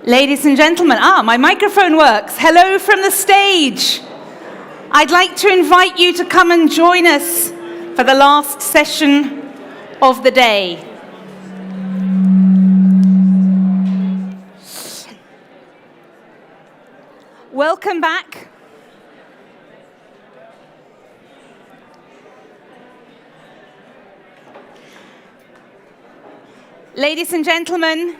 Ladies and gentlemen, my microphone works. Hello from the stage. I'd like to invite you to come and join us for the last session of the day. Welcome back. Ladies and gentlemen,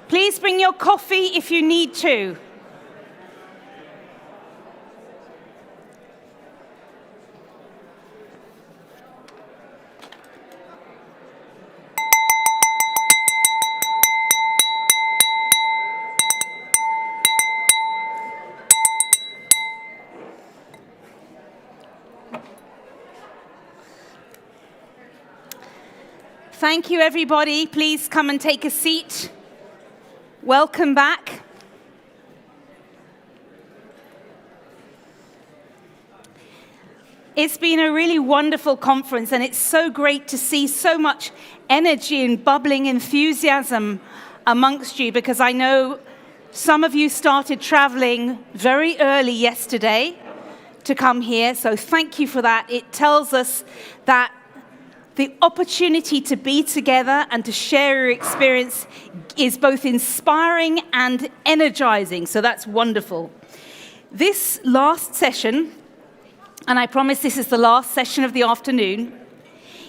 please bring your coffee if you need to. Thank you, everybody. Please come and take a seat. Welcome back. It's been a really wonderful conference, and it's so great to see so much energy and bubbling enthusiasm amongst you, because I know some of you started traveling very early yesterday to come here, so thank you for that. It tells us that the opportunity to be together and to share your experience is both inspiring and energizing, so that's wonderful. This last session, and I promise this is the last session of the afternoon,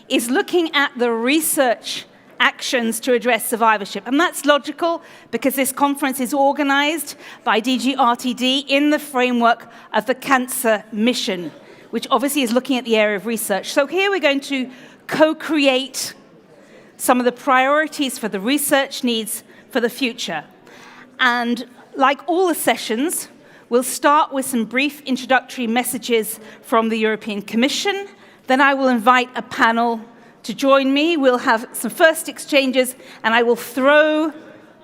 is looking at the research actions to address survivorship. And that's logical because this conference is organized by DG RTD in the framework of the Cancer Mission, which obviously is looking at the area of research. So here we're going to co-create some of the priorities for the research needs for the future. And like all the sessions, we'll start with some brief introductory messages from the European Commission. Then I will invite a panel to join me. We'll have some first exchanges, and I will throw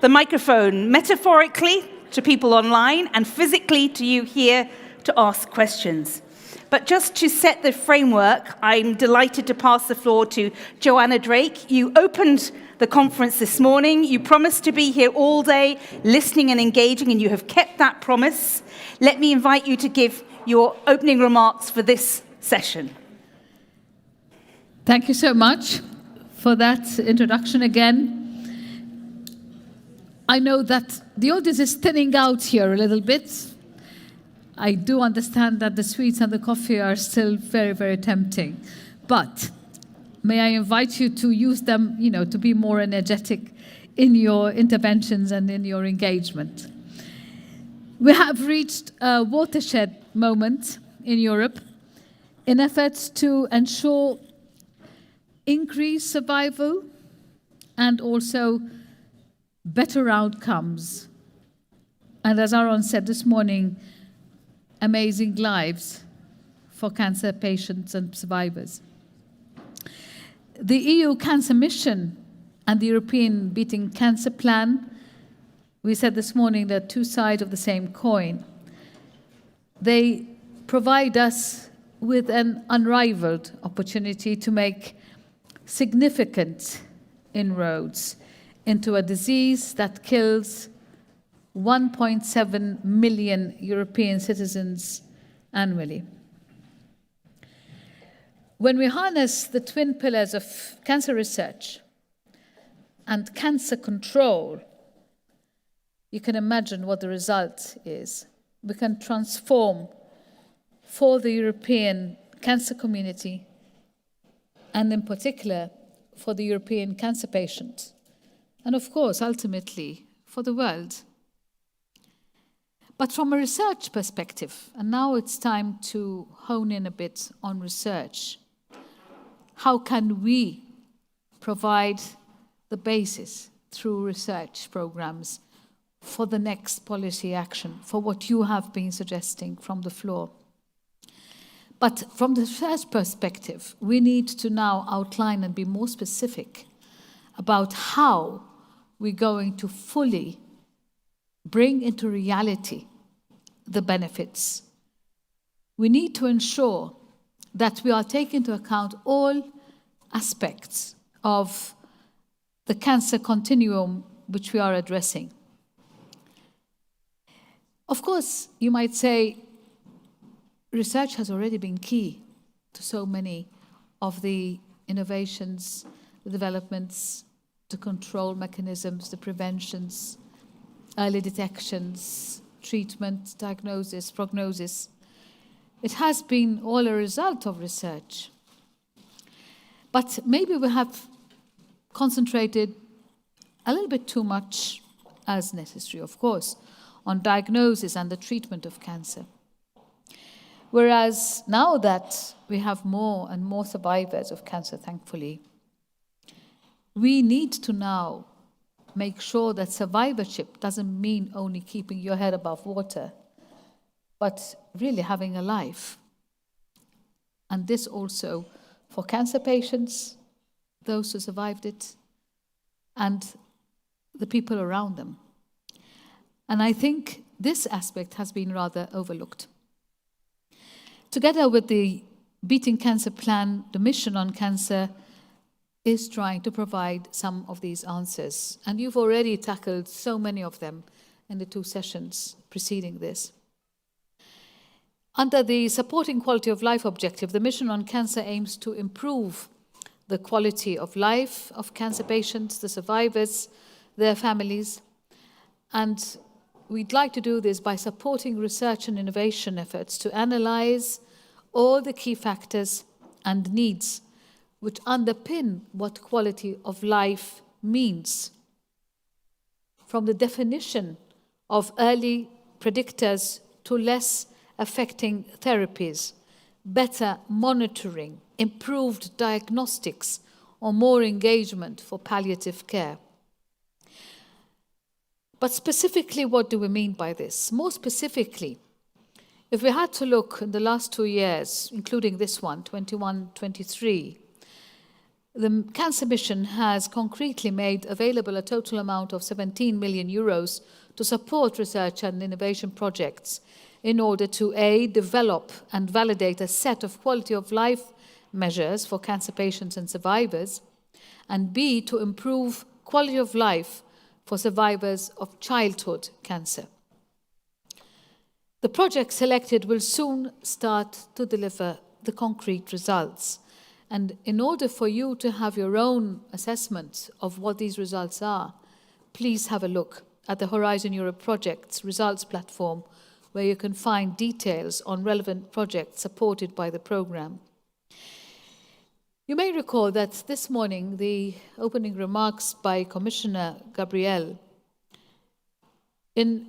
the microphone metaphorically to people online and physically to you here to ask questions. But just to set the framework, I'm delighted to pass the floor to Joanna Drake. You opened the conference this morning. You promised to be here all day, listening and engaging, and you have kept that promise. Let me invite you to give your opening remarks for this session. Thank you so much for that introduction again. I know that the audience is thinning out here a little bit. I do understand that the sweets and the coffee are still very, very tempting. But may I invite you to use them, to be more energetic in your interventions and in your engagement. We have reached a watershed moment in Europe in efforts to ensure increased survival and also better outcomes. And as Aaron said this morning, amazing lives for cancer patients and survivors. The EU Cancer Mission and the European Beating Cancer Plan, we said this morning, they're two sides of the same coin. They provide us with an unrivaled opportunity to make significant inroads into a disease that kills 1.7 million European citizens annually. When we harness the twin pillars of cancer research and cancer control, you can imagine what the result is. We can transform for the European cancer community, and in particular for the European cancer patient, and of course, ultimately, for the world. But from a research perspective, and now it's time to hone in a bit on research, how can we provide the basis through research programs for the next policy action, for what you have been suggesting from the floor? But from the research perspective, we need to now outline and be more specific about how we're going to fully bring into reality the benefits. We need to ensure that we are taking into account all aspects of the cancer continuum which we are addressing. Of course, you might say research has already been key to so many of the innovations, the developments, the control mechanisms, the preventions, early detections, treatment, diagnosis, prognosis. It has been all a result of research. But maybe we have concentrated a little bit too much, as necessary, of course, on diagnosis and the treatment of cancer. Whereas now that we have more and more survivors of cancer, thankfully, we need to now make sure that survivorship doesn't mean only keeping your head above water, but really having a life. And this also for cancer patients, those who survived it, and the people around them. And I think this aspect has been rather overlooked. Together with the Beating Cancer Plan, the mission on cancer is trying to provide some of these answers. And you've already tackled so many of them in the 2 sessions preceding this. Under the Supporting Quality of Life objective, the mission on cancer aims to improve the quality of life of cancer patients, the survivors, their families. And we'd like to do this by supporting research and innovation efforts to analyze all the key factors and needs which underpin what quality of life means. From the definition of early predictors to less affecting therapies, better monitoring, improved diagnostics, or more engagement for palliative care. But specifically, what do we mean by this? More specifically, if we had to look in the last 2 years, including this one, 21-23, the Cancer Mission has concretely made available a total amount of 17 million euros to support research and innovation projects in order to A, develop and validate a set of quality of life measures for cancer patients and survivors, and B, to improve quality of life for survivors of childhood cancer. The project selected will soon start to deliver the concrete results. And in order for you to have your own assessment of what these results are, please have a look at the Horizon Europe Project's results platform, where you can find details on relevant projects supported by the program. You may recall that this morning, the opening remarks by Commissioner Gabriel,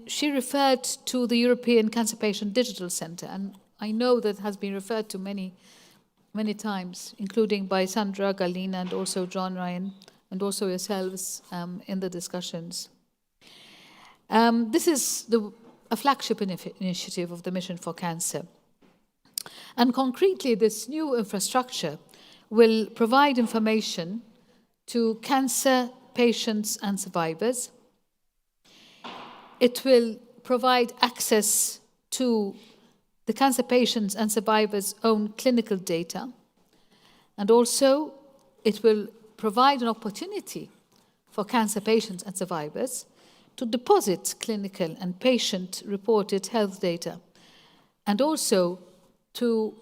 she referred to the European Cancer Patient Digital Centre, and I know that has been referred to many times, including by Sandra, Galina, and also John Ryan, and also yourselves in the discussions. This is a flagship initiative of the Mission for Cancer. And concretely, this new infrastructure will provide information to cancer patients and survivors. It will provide access to the cancer patients and survivors' own clinical data. And also, it will provide an opportunity for cancer patients and survivors to deposit clinical and patient-reported health data, and also to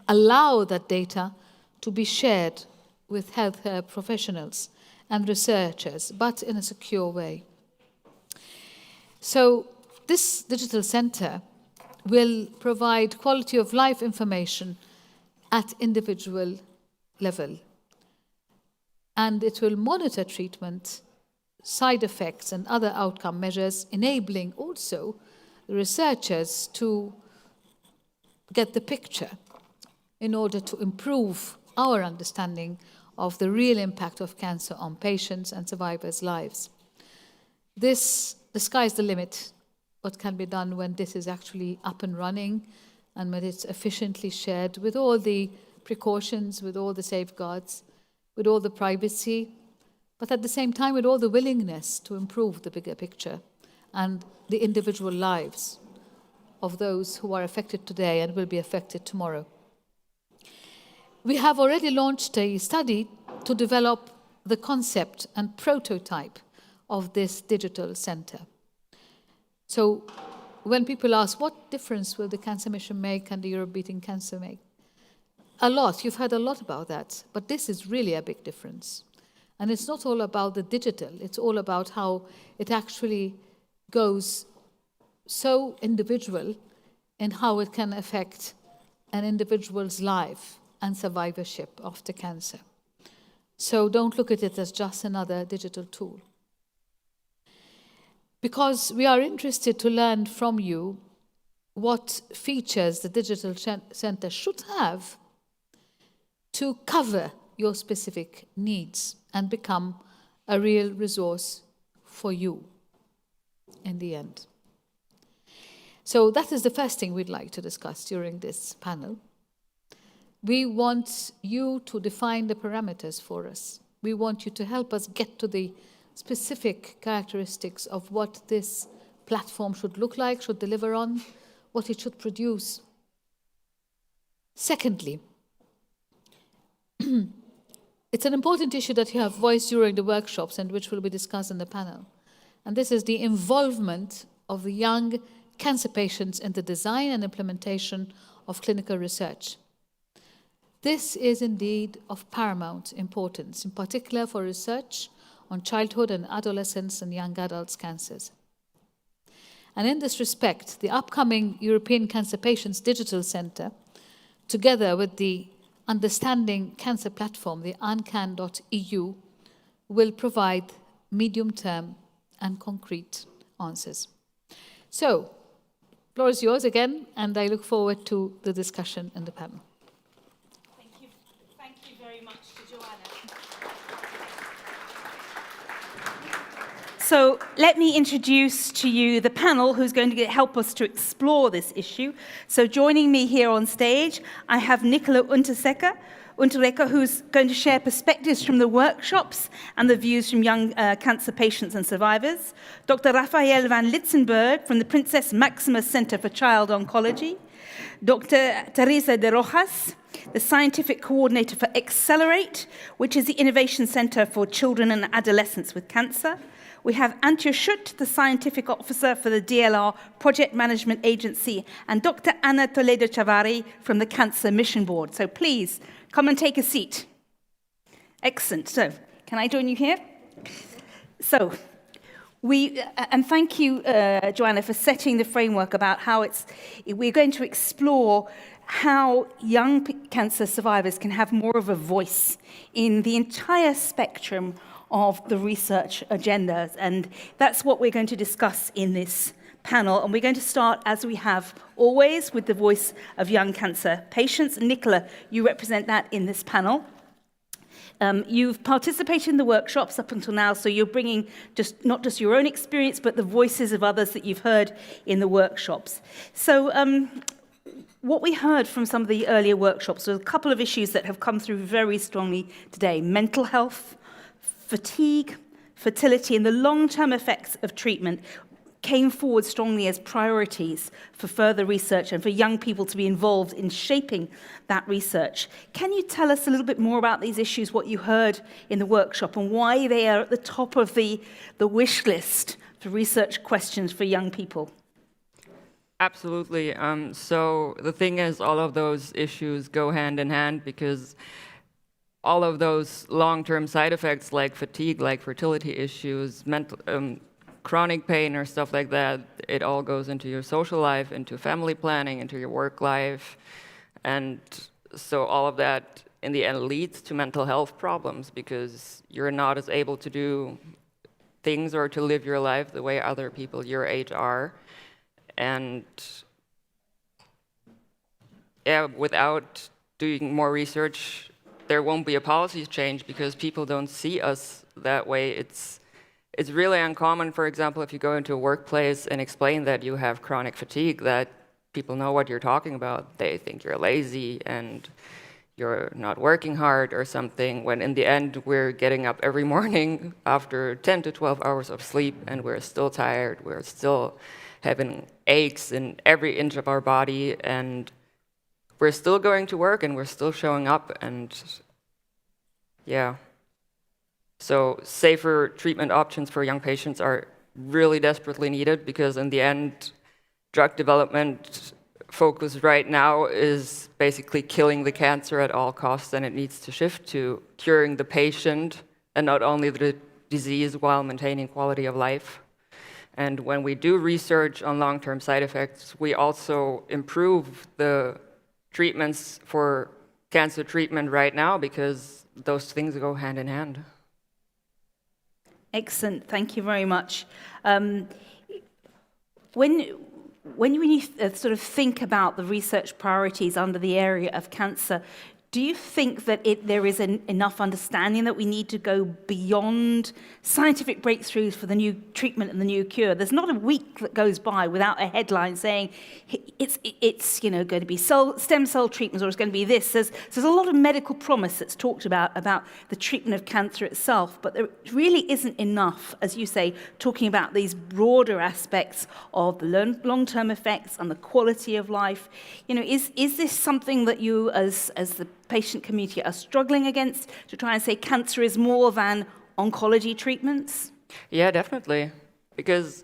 allow that data to be shared with healthcare professionals and researchers, but in a secure way. So this digital center will provide quality of life information at individual level. And it will monitor treatment, side effects, and other outcome measures, enabling also the researchers to get the picture in order to improve our understanding of the real impact of cancer on patients and survivors' lives. The sky's the limit, what can be done when this is actually up and running and when it's efficiently shared with all the precautions, with all the safeguards, with all the privacy, but at the same time with all the willingness to improve the bigger picture and the individual lives of those who are affected today and will be affected tomorrow. We have already launched a study to develop the concept and prototype of this digital center. So when people ask, what difference will the Cancer Mission make and the Europe Beating Cancer make? A lot. You've heard a lot about that. But this is really a big difference. And it's not all about the digital. It's all about how it actually goes so individual in how it can affect an individual's life and survivorship after cancer. So don't look at it as just another digital tool. Because we are interested to learn from you what features the digital center should have to cover your specific needs and become a real resource for you in the end. So that is the first thing we'd like to discuss during this panel. We want you to define the parameters for us. We want you to help us get to the specific characteristics of what this platform should look like, should deliver on, what it should produce. Secondly, it's an important issue that you have voiced during the workshops and which will be discussed in the panel. And this is the involvement of the young cancer patients in the design and implementation of clinical research. This is indeed of paramount importance, in particular for research on childhood and adolescence and young adults' cancers. And in this respect, the upcoming European Cancer Patients Digital Centre, together with the Understanding Cancer platform, the uncan.eu, will provide medium-term and concrete answers. So, the floor is yours again, and I look forward to the discussion in the panel. Thank you very much to Joanna. So let me introduce to you the panel who's going to help us to explore this issue. So joining me here on stage, I have Nicola Unterrecker, who's going to share perspectives from the workshops and the views from young cancer patients and survivors. Dr. Raphael van Litzenberg from the Princess Máxima Center for Child Oncology. Dr. Teresa de Rojas, the scientific coordinator for Accelerate, which is the innovation center for children and adolescents with cancer. We have Antje Schutt, the scientific officer for the DLR Project Management Agency, and Dr. Ana Toledo Chavarri from the Cancer Mission Board. So please, come and take a seat. Excellent. So, can I join you here? So, and thank you, Joanna, for setting the framework about how we're going to explore how young cancer survivors can have more of a voice in the entire spectrum of the research agendas. And that's what we're going to discuss in this panel. And we're going to start, as we have always, with the voice of young cancer patients. Nicola, you represent that in this panel. You've participated in the workshops up until now, so you're bringing not just your own experience, but the voices of others that you've heard in the workshops. So what we heard from some of the earlier workshops was a couple of issues that have come through very strongly today: mental health, fatigue, fertility, and the long-term effects of treatment came forward strongly as priorities for further research and for young people to be involved in shaping that research. Can you tell us a little bit more about these issues, what you heard in the workshop, and why they are at the top of the wish list for research questions for young people? Absolutely. So the thing is, all of those issues go hand in hand, because all of those long-term side effects like fatigue, like fertility issues, chronic pain or stuff like that, it all goes into your social life, into family planning, into your work life. And so all of that in the end leads to mental health problems, because you're not as able to do things or to live your life the way other people your age are. And yeah, without doing more research, there won't be a policy change, because people don't see us that way. It's really uncommon, for example, if you go into a workplace and explain that you have chronic fatigue, that people know what you're talking about. They think you're lazy and you're not working hard or something, when in the end we're getting up every morning after 10 to 12 hours of sleep and we're still tired, we're still having aches in every inch of our body, and we're still going to work and we're still showing up. And yeah. So safer treatment options for young patients are really desperately needed, because in the end, drug development focus right now is basically killing the cancer at all costs, and it needs to shift to curing the patient and not only the disease while maintaining quality of life. And when we do research on long-term side effects, we also improve the treatments for cancer treatment right now because those things go hand in hand. Excellent, thank you very much. When you sort of think about the research priorities under the area of cancer, do you think that there is enough understanding that we need to go beyond scientific breakthroughs for the new treatment and the new cure? There's not a week that goes by without a headline saying it's going to be stem cell treatments, or it's going to be this. There's a lot of medical promise that's talked about the treatment of cancer itself, but there really isn't enough, as you say, talking about these broader aspects of the long-term effects and the quality of life. Is this something that you, as the patient community, are struggling against, to try and say cancer is more than oncology treatments? Yeah, definitely. Because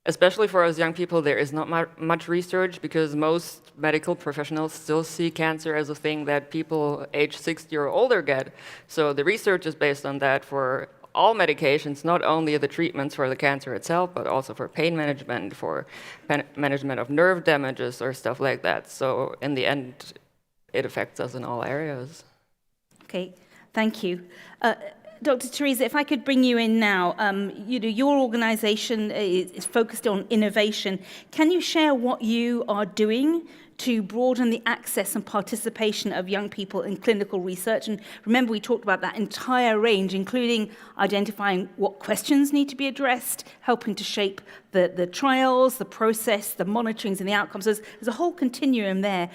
especially for us young people, there is not much research because most medical professionals still see cancer as a thing that people age 60 or older get. So the research is based on that for all medications, not only the treatments for the cancer itself, but also for pain management, for management of nerve damages or stuff like that. So in the end, it affects us in all areas. Okay, thank you. Dr. Teresa, if I could bring you in now, your organization is focused on innovation. Can you share what you are doing to broaden the access and participation of young people in clinical research? And remember, we talked about that entire range, including identifying what questions need to be addressed, helping to shape the trials, the process, the monitorings and the outcomes. There's a whole continuum there.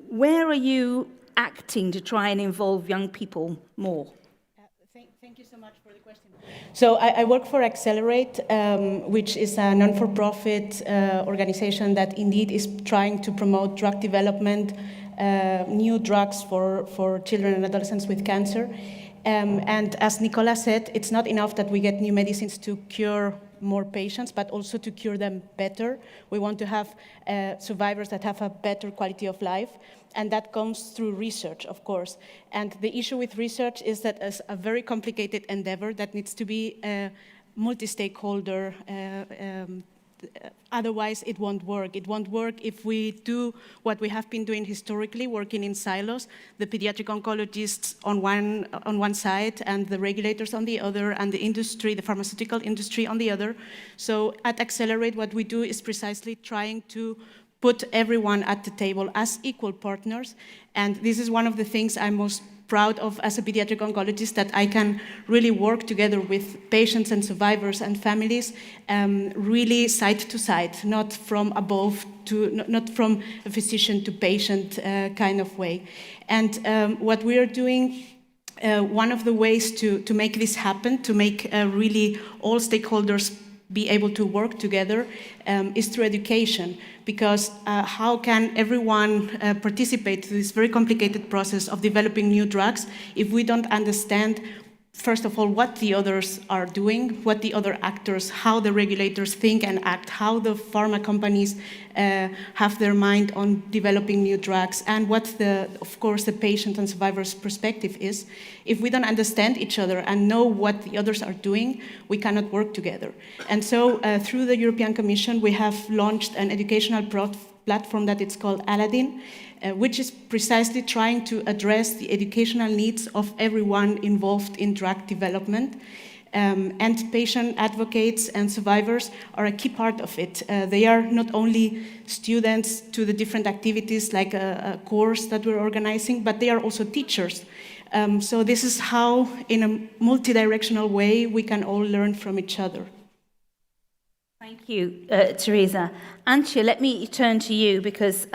Where are you acting to try and involve young people more? Thank you so much for the question. So I work for Accelerate, which is a non-for-profit organization that indeed is trying to promote drug development, new drugs for children and adolescents with cancer. And as Nicola said, it's not enough that we get new medicines to cure more patients, but also to cure them better. We want to have survivors that have a better quality of life, and that comes through research, of course. And the issue with research is that it's a very complicated endeavor that needs to be multi-stakeholder. Otherwise, it won't work. It won't work if we do what we have been doing historically, working in silos, the pediatric oncologists on one side and the regulators on the other, and the industry, the pharmaceutical industry on the other. So at Accelerate, what we do is precisely trying to put everyone at the table as equal partners. And this is one of the things I'm most proud of as a pediatric oncologist, that I can really work together with patients and survivors and families, really side to side, not from above to, not from a physician to patient kind of way. And what we are doing, one of the ways to make this happen, to make really all stakeholders be able to work together, is through education. Because how can everyone participate in this very complicated process of developing new drugs if we don't understand, first of all, what the others are doing, what the other actors, how the regulators think and act, how the pharma companies have their mind on developing new drugs, and what, of course, the patient and survivor's perspective is. If we don't understand each other and know what the others are doing, we cannot work together. And so through the European Commission, we have launched an educational platform that it's called Aladdin, which is precisely trying to address the educational needs of everyone involved in drug development. And patient advocates and survivors are a key part of it. They are not only students to the different activities like a course that we're organizing, but they are also teachers. So this is how, in a multi-directional way, we can all learn from each other. Thank you, Teresa. Antje, let me turn to you because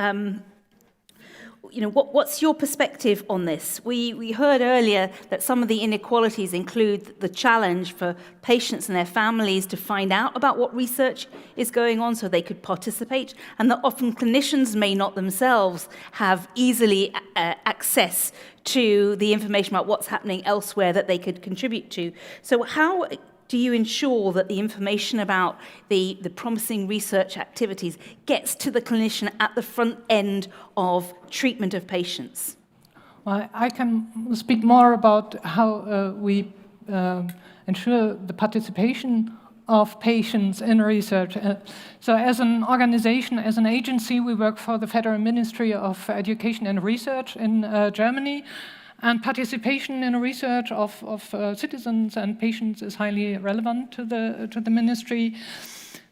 what's your perspective on this? We heard earlier that some of the inequalities include the challenge for patients and their families to find out about what research is going on so they could participate, and that often clinicians may not themselves have easily access to the information about what's happening elsewhere that they could contribute to. So how do you ensure that the information about the promising research activities gets to the clinician at the front end of treatment of patients? Well, I can speak more about how we ensure the participation of patients in research. So as an organization, as an agency, we work for the Federal Ministry of Education and Research in Germany. And participation in research of citizens and patients is highly relevant to the ministry.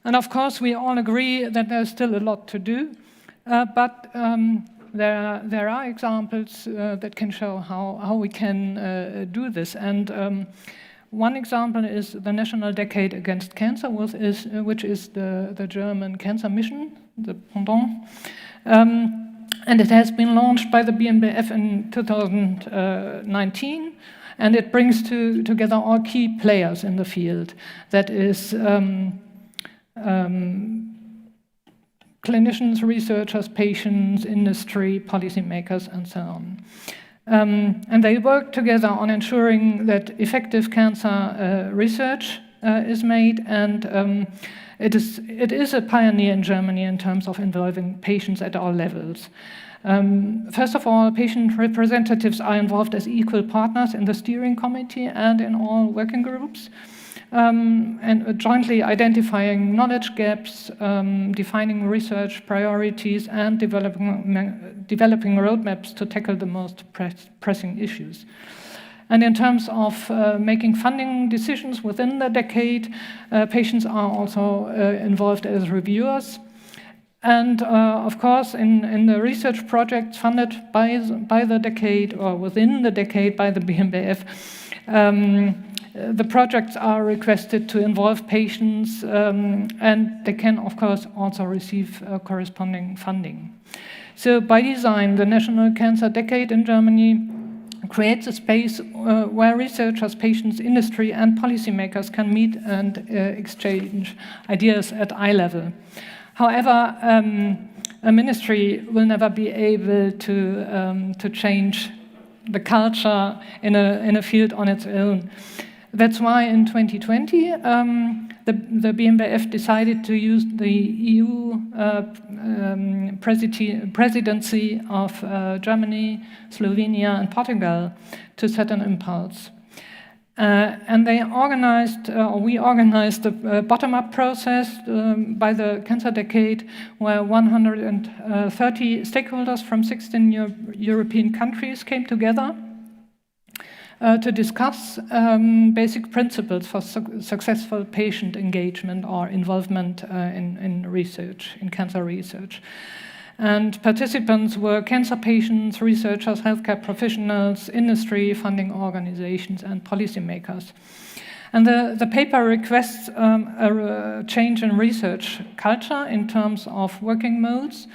And of course, we all agree that there's still a lot to do. But there are examples that can show how we can do this. And one example is the National Decade Against Cancer, which is the German cancer mission, the pendant. And it has been launched by the BMBF in 2019, and it brings together all key players in the field. That is clinicians, researchers, patients, industry, policymakers, and so on. And they work together on ensuring that effective cancer research is made, and it is a pioneer in Germany in terms of involving patients at all levels. First of all, patient representatives are involved as equal partners in the steering committee and in all working groups, and jointly identifying knowledge gaps, defining research priorities, and developing roadmaps to tackle the most pressing issues. And in terms of making funding decisions within the decade, patients are also involved as reviewers. And of course, in the research projects funded by the decade or within the decade by the BMBF, the projects are requested to involve patients, and they can, of course, also receive corresponding funding. So by design, the National Cancer Decade in Germany creates a space where researchers, patients, industry, and policymakers can meet and exchange ideas at eye level. However, a ministry will never be able to change the culture in a field on its own. That's why in 2020, the BMBF decided to use the EU presidency of Germany, Slovenia, and Portugal to set an impulse. And they organized, or we organized a bottom-up process by the Cancer Decade, where 130 stakeholders from 16 European countries came together to discuss basic principles for successful patient engagement or involvement in research, in cancer research. And participants were cancer patients, researchers, healthcare professionals, industry, funding organizations, and policymakers. And the paper requests a change in research culture in terms of working modes,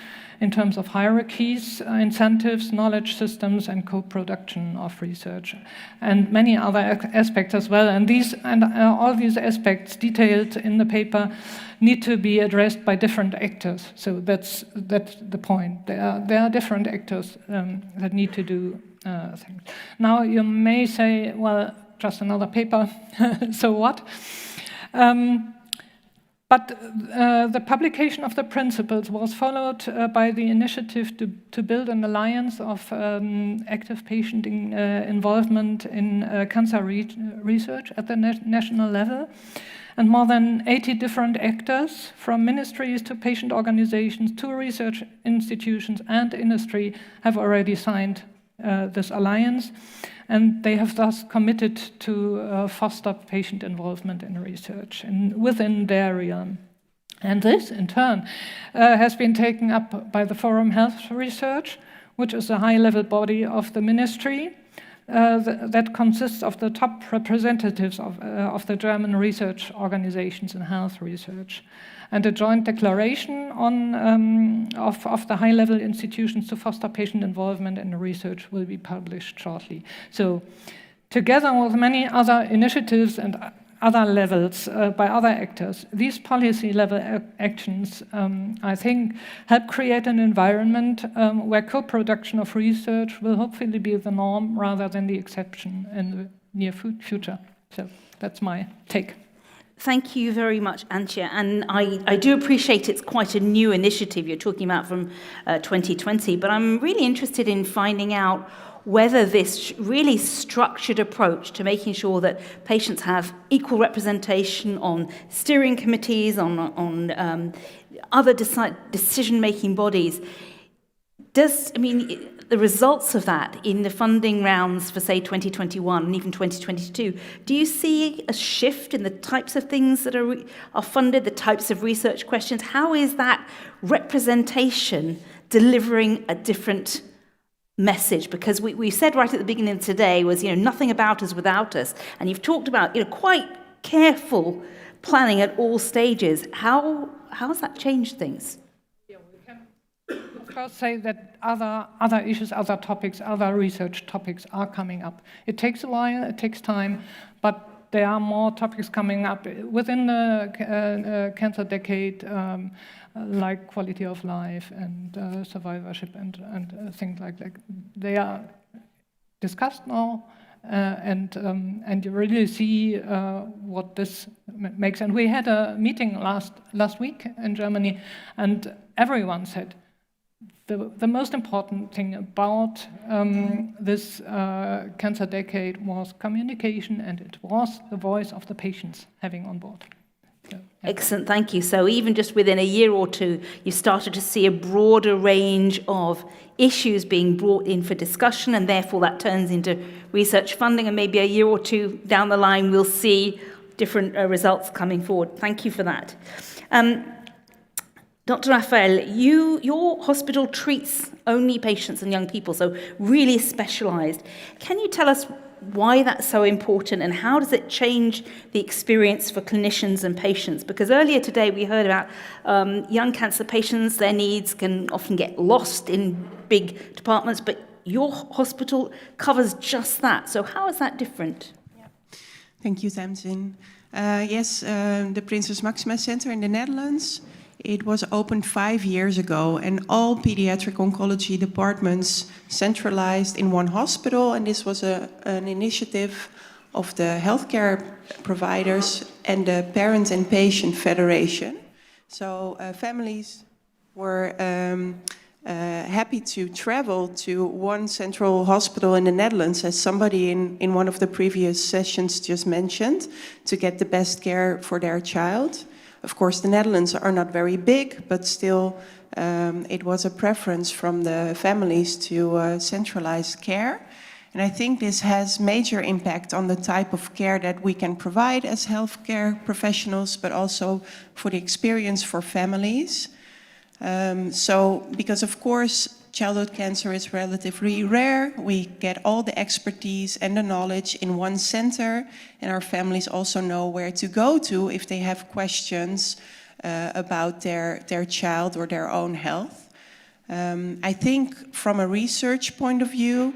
in terms of hierarchies, incentives, knowledge systems, and co-production of research, and many other aspects as well. And all these aspects detailed in the paper need to be addressed by different actors. So that's the point. There are different actors that need to do things. Now you may say, well, just another paper, so what? But the publication of the principles was followed by the initiative to build an alliance of active patient involvement in cancer research at the national level. And more than 80 different actors, from ministries to patient organizations to research institutions and industry, have already signed this alliance. And they have thus committed to foster patient involvement in research within their realm. And this, in turn, has been taken up by the Forum Health Research, which is a high-level body of the ministry that consists of the top representatives of the German research organizations in health research. And a joint declaration of the high-level institutions to foster patient involvement in research will be published shortly. So, together with many other initiatives and other levels by other actors, these policy-level actions, I think, help create an environment where co-production of research will hopefully be the norm rather than the exception in the near future. So, that's my take. Thank you very much, Antje. And I do appreciate it's quite a new initiative you're talking about from 2020, but I'm really interested in finding out whether this really structured approach to making sure that patients have equal representation on steering committees, on other decision-making bodies, the results of that in the funding rounds for, say, 2021 and even 2022, do you see a shift in the types of things that are funded, the types of research questions? How is that representation delivering a different message? Because we said right at the beginning of today was, nothing about us without us. And you've talked about, quite careful planning at all stages. How has that changed things? Of course, say that other issues, other topics, other research topics are coming up. It takes a while, it takes time, but there are more topics coming up within the cancer decade, like quality of life and survivorship and things like that. They are discussed now, and you really see what this makes. And we had a meeting last week in Germany, and everyone said, the most important thing about this cancer decade was communication, and it was the voice of the patients having on board. So, yeah. Excellent, thank you. So even just within a year or two, you started to see a broader range of issues being brought in for discussion, and therefore that turns into research funding, and maybe a year or two down the line we'll see different results coming forward. Thank you for that. Dr. Raphael, your hospital treats only patients and young people, so really specialised. Can you tell us why that's so important, and how does it change the experience for clinicians and patients? Because earlier today we heard about young cancer patients, their needs can often get lost in big departments, but your hospital covers just that. So how is that different? Yeah. Thank you, Tamsin. Yes, the Prinses Maxima Center in the Netherlands, it was opened 5 years ago, and all pediatric oncology departments centralized in one hospital, and this was an initiative of the healthcare providers and the Parent and Patient Federation. So families were happy to travel to one central hospital in the Netherlands, as somebody in one of the previous sessions just mentioned, to get the best care for their child. Of course, the Netherlands are not very big, but still it was a preference from the families to centralize care. And I think this has major impact on the type of care that we can provide as healthcare professionals, but also for the experience for families. Because of course, childhood cancer is relatively rare. We get all the expertise and the knowledge in one center, and our families also know where to go to if they have questions about their child or their own health. I think from a research point of view,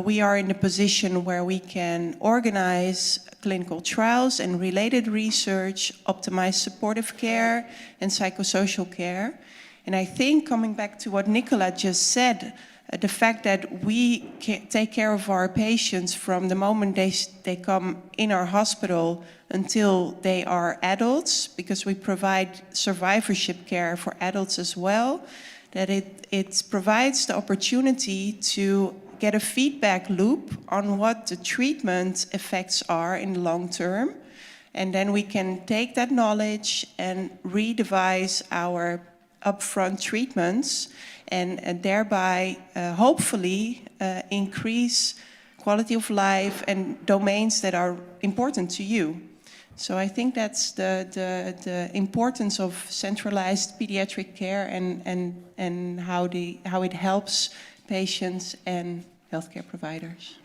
we are in a position where we can organize clinical trials and related research, optimize supportive care and psychosocial care. And I think, coming back to what Nicola just said, the fact that we take care of our patients from the moment they come in our hospital until they are adults, because we provide survivorship care for adults as well, that it provides the opportunity to get a feedback loop on what the treatment effects are in the long term. And then we can take that knowledge and redevise our upfront treatments and thereby hopefully increase quality of life and domains that are important to you. So I think that's the importance of centralized pediatric care and how it helps patients and healthcare providers.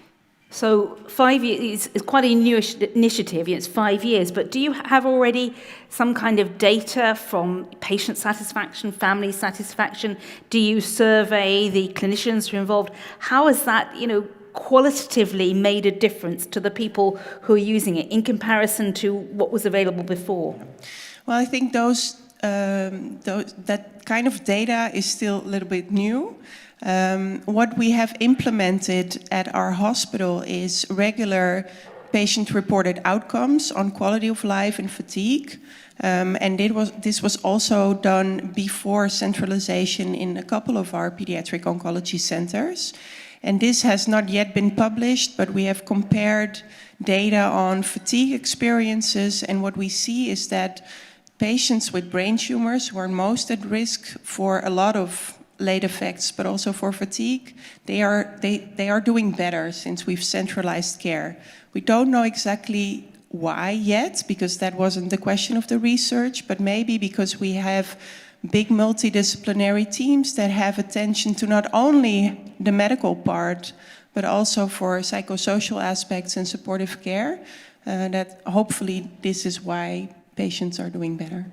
So 5 years is quite a new initiative, it's 5 years, but do you have already some kind of data from patient satisfaction, family satisfaction? Do you survey the clinicians who are involved? How has that, qualitatively made a difference to the people who are using it in comparison to what was available before? Well, I think that kind of data is still a little bit new. What we have implemented at our hospital is regular patient-reported outcomes on quality of life and fatigue. And this was also done before centralization in a couple of our pediatric oncology centers. And this has not yet been published, but we have compared data on fatigue experiences, and what we see is that patients with brain tumors who are most at risk for a lot of late effects, but also for fatigue, they are doing better since we've centralized care. We don't know exactly why yet, because that wasn't the question of the research, but maybe because we have big multidisciplinary teams that have attention to not only the medical part, but also for psychosocial aspects and supportive care, that hopefully this is why patients are doing better.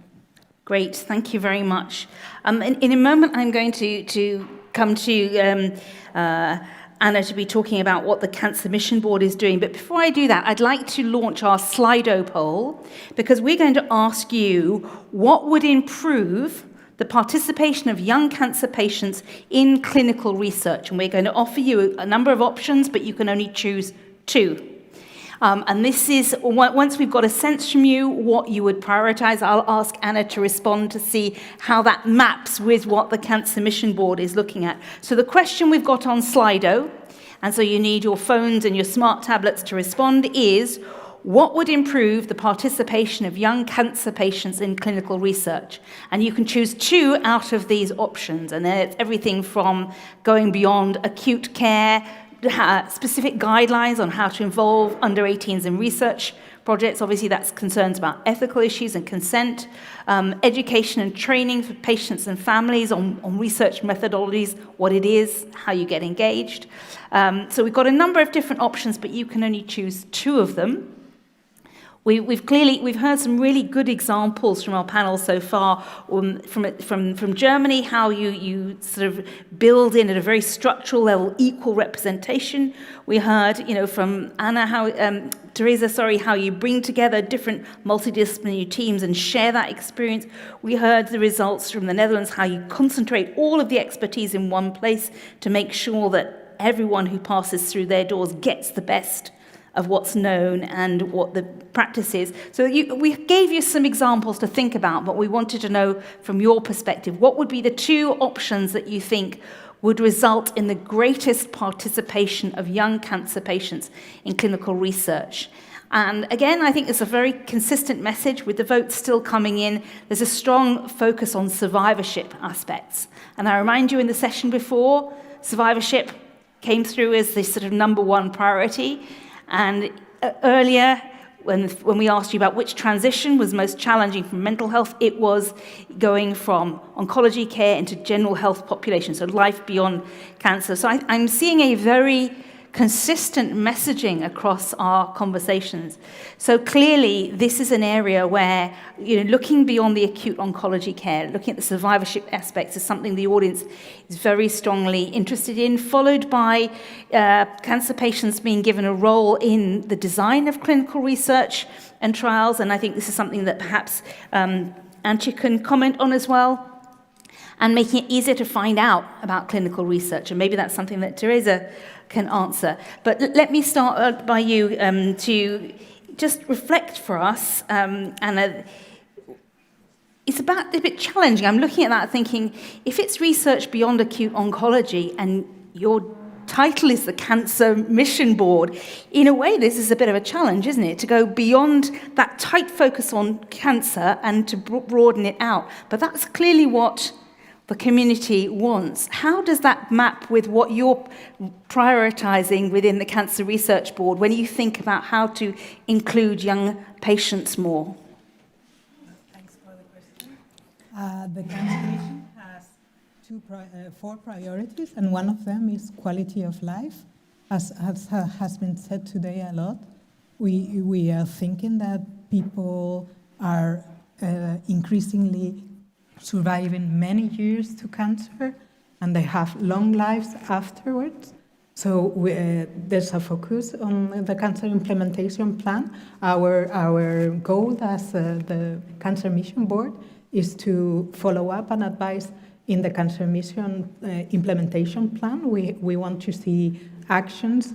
Great, thank you very much. In a moment, I'm going to come to Anna to be talking about what the Cancer Mission Board is doing. But before I do that, I'd like to launch our Slido poll, because we're going to ask you what would improve the participation of young cancer patients in clinical research. And we're going to offer you a number of options, but you can only choose 2. And this is, once we've got a sense from you what you would prioritize, I'll ask Anna to respond to see how that maps with what the Cancer Mission Board is looking at. So the question we've got on Slido, and so you need your phones and your smart tablets to respond, is what would improve the participation of young cancer patients in clinical research? And you can choose 2 out of these options, and then it's everything from going beyond acute care, specific guidelines on how to involve under 18s in research projects. Obviously, that's concerns about ethical issues and consent, education and training for patients and families on research methodologies, what it is, how you get engaged. So we've got a number of different options, but you can only choose 2 of them. We've heard some really good examples from our panel so far from Germany, how you sort of build in at a very structural level equal representation. We heard, from Anna, how you bring together different multidisciplinary teams and share that experience. We heard the results from the Netherlands, how you concentrate all of the expertise in one place to make sure that everyone who passes through their doors gets the best of what's known and what the practice is. So we gave you some examples to think about, but we wanted to know from your perspective, what would be the 2 options that you think would result in the greatest participation of young cancer patients in clinical research? And again, I think it's a very consistent message with the votes still coming in. There's a strong focus on survivorship aspects. And I remind you in the session before, survivorship came through as the sort of number 1 priority. And earlier, when we asked you about which transition was most challenging for mental health, it was going from oncology care into general health population, so life beyond cancer. So I'm seeing a very consistent messaging across our conversations. So clearly, this is an area where, looking beyond the acute oncology care, looking at the survivorship aspects is something the audience is very strongly interested in, followed by cancer patients being given a role in the design of clinical research and trials. And I think this is something that perhaps Antje can comment on as well, and making it easier to find out about clinical research. And maybe that's something that Teresa can answer. But let me start by you to just reflect for us. And it's a bit challenging. I'm looking at that thinking, if it's research beyond acute oncology and your title is the Cancer Mission Board, in a way this is a bit of a challenge, isn't it? To go beyond that tight focus on cancer and to broaden it out. But that's clearly what the community wants. How does that map with what you're prioritizing within the Cancer Research Board when you think about how to include young patients more? Thanks for the question. The Cancer Mission has 4 priorities, and one of them is quality of life. As has been said today a lot, we are thinking that people are increasingly surviving many years to cancer, and they have long lives afterwards. So there's a focus on the Cancer Implementation Plan. Our goal as the Cancer Mission Board is to follow up and advise in the Cancer Mission Implementation Plan. We want to see actions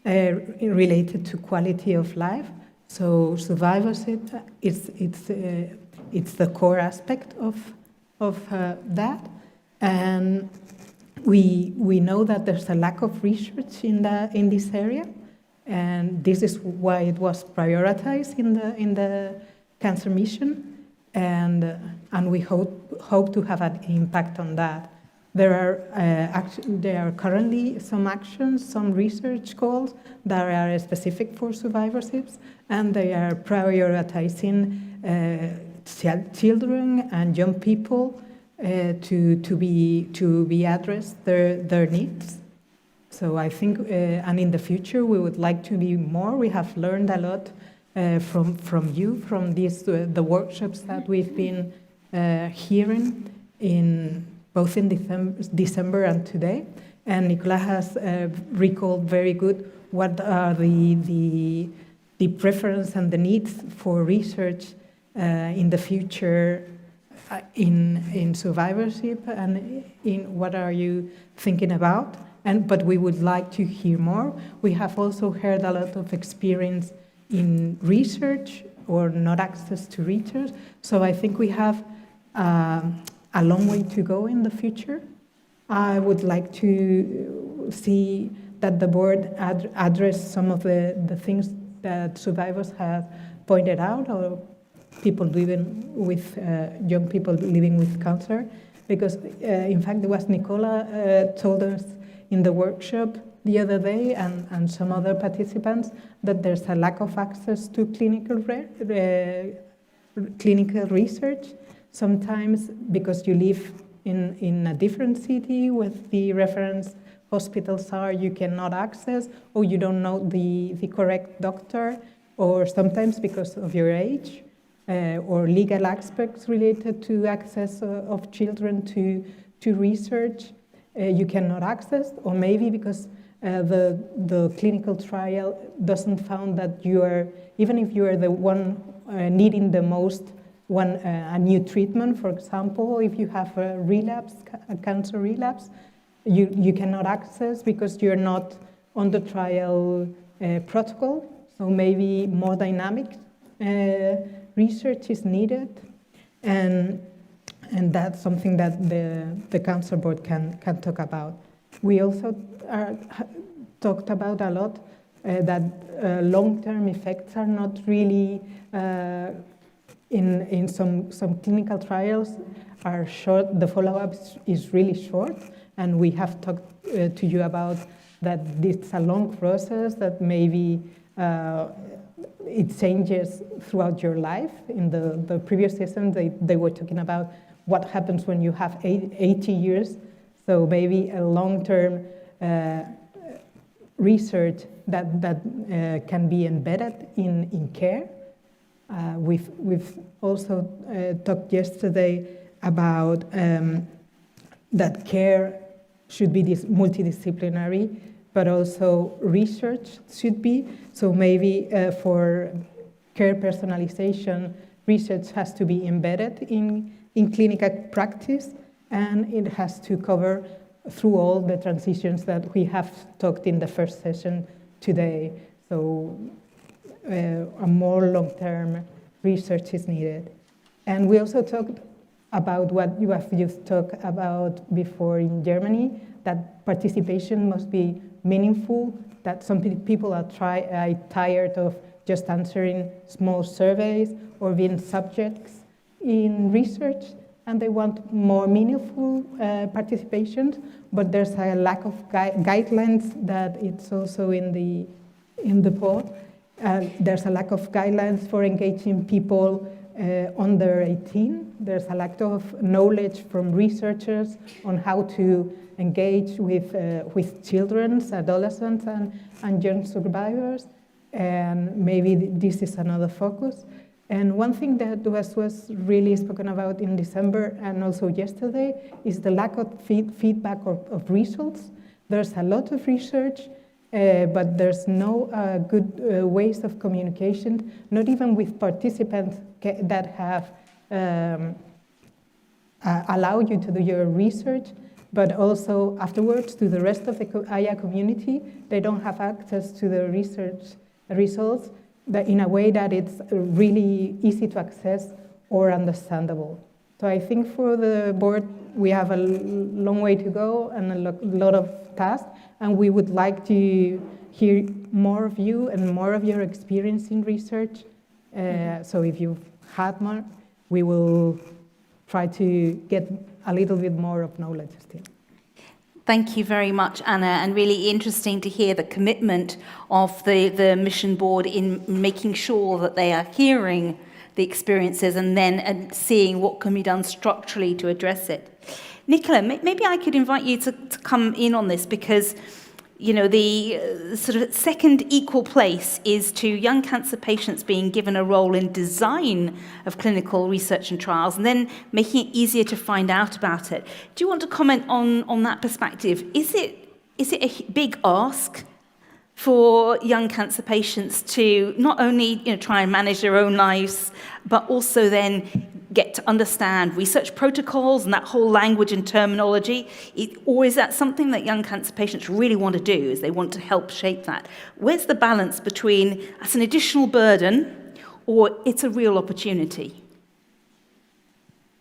related to quality of life. So survivorship, it's the core aspect of that. And we know that there's a lack of research in this area, and this is why it was prioritized in the cancer mission, and we hope to have an impact on that. There are currently some actions, some research goals that are specific for survivorships, and they are prioritizing children and young people to be addressed their needs. So I think, and in the future we would like to be more. We have learned a lot from you, from these the workshops that we've been hearing in both in December and today. And Nicolas has recalled very good what are the preference and the needs for research in the future in survivorship, and in what are you thinking about. But we would like to hear more. We have also heard a lot of experience in research or not access to research. So I think we have a long way to go in the future. I would like to see that the board address some of the things that survivors have pointed out, or people living with, young people living with cancer. Because in fact, it was Nicola told us in the workshop the other day, and some other participants, that there's a lack of access to clinical research. Sometimes because you live in a different city with the reference hospitals are, you cannot access, or you don't know the correct doctor, or sometimes because of your age, or legal aspects related to access of children to research, you cannot access, or maybe because the clinical trial doesn't found that you are, even if you are the one needing the most a new treatment, for example, if you have a relapse, a cancer relapse, you cannot access because you're not on the trial protocol. So maybe more dynamic research is needed, and that's something that the Cancer Board can talk about. We also talked about a lot that long-term effects are not really in some clinical trials are short. The follow-up is really short, and we have talked to you about that it's a long process, that maybe it changes throughout your life. In the previous session, they were talking about what happens when you have 80 years. So maybe a long-term research that can be embedded in care. We've also talked yesterday about that care should be multidisciplinary, but also research should be. So maybe for care personalization, research has to be embedded in clinical practice, and it has to cover through all the transitions that we have talked in the first session today. So a more long-term research is needed. And we also talked about what you have just talked about before in Germany, that participation must be meaningful, that some people are tired of just answering small surveys or being subjects in research, and they want more meaningful participation, but there's a lack of guidelines that it's also in the poll. There's a lack of guidelines for engaging people under 18. There's a lack of knowledge from researchers on how to engage with children, adolescents, and young survivors. And maybe this is another focus. And one thing that was really spoken about in December and also yesterday is the lack of feedback of results. There's a lot of research, but there's no good ways of communication, not even with participants that have allowed you to do your research. but also afterwards to the rest of the AYA community. They don't have access to the research results in a way that it's really easy to access or understandable. So I think for the board, we have a long way to go and a lot of tasks, and we would like to hear more of you and more of your experience in research. So if you've had more, we will try to get a little bit more of knowledge still. Thank you very much, Anna, and really interesting to hear the commitment of the mission board in making sure that they are hearing the experiences and then seeing what can be done structurally to address it. Nicola, maybe I could invite you to come in on this, because you know, the sort of second equal place is to young cancer patients being given a role in design of clinical research and trials, and then making it easier to find out about it. Do you want to comment on that perspective? Is it a big ask for young cancer patients to not only try and manage their own lives, but also then get to understand research protocols and that whole language and terminology? Or is that something that young cancer patients really want to do, is they want to help shape that? Where's the balance between that's an additional burden or it's a real opportunity?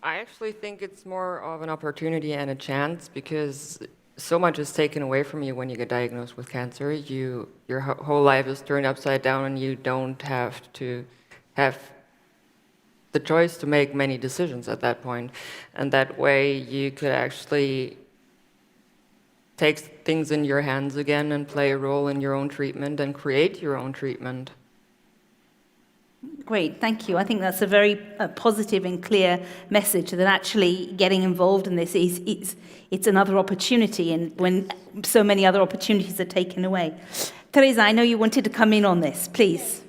I actually think it's more of an opportunity and a chance, because so much is taken away from you when you get diagnosed with cancer. Your whole life is turned upside down, and you don't have to have the choice to make many decisions at that point. And that way you could actually take things in your hands again and play a role in your own treatment and create your own treatment. Great, thank you. I think that's a very positive and clear message, that actually getting involved in this it's another opportunity, and when so many other opportunities are taken away. Teresa, I know you wanted to come in on this, please.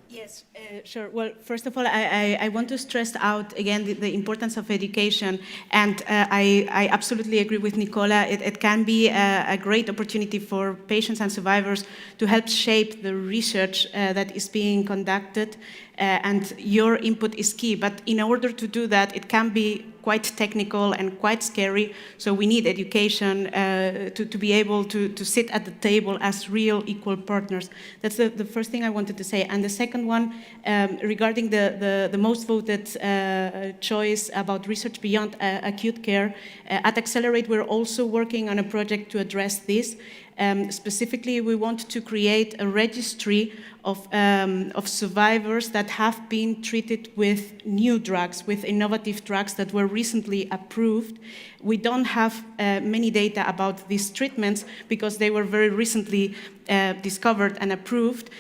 Yes, sure. Well, first of all, I want to stress out again the importance of education, and I absolutely agree with Nicola. It can be a great opportunity for patients and survivors to help shape the research that is being conducted, and your input is key. But in order to do that, it can be quite technical and quite scary, so we need education to be able to sit at the table as real equal partners. That's the first thing I wanted to say. And the second one, regarding the most voted choice about research beyond acute care, at Accelerate we're also working on a project to address this. Specifically, we want to create a registry of survivors that have been treated with new drugs, with innovative drugs that were recently approved. We don't have many data about these treatments because they were very recently discovered and approved,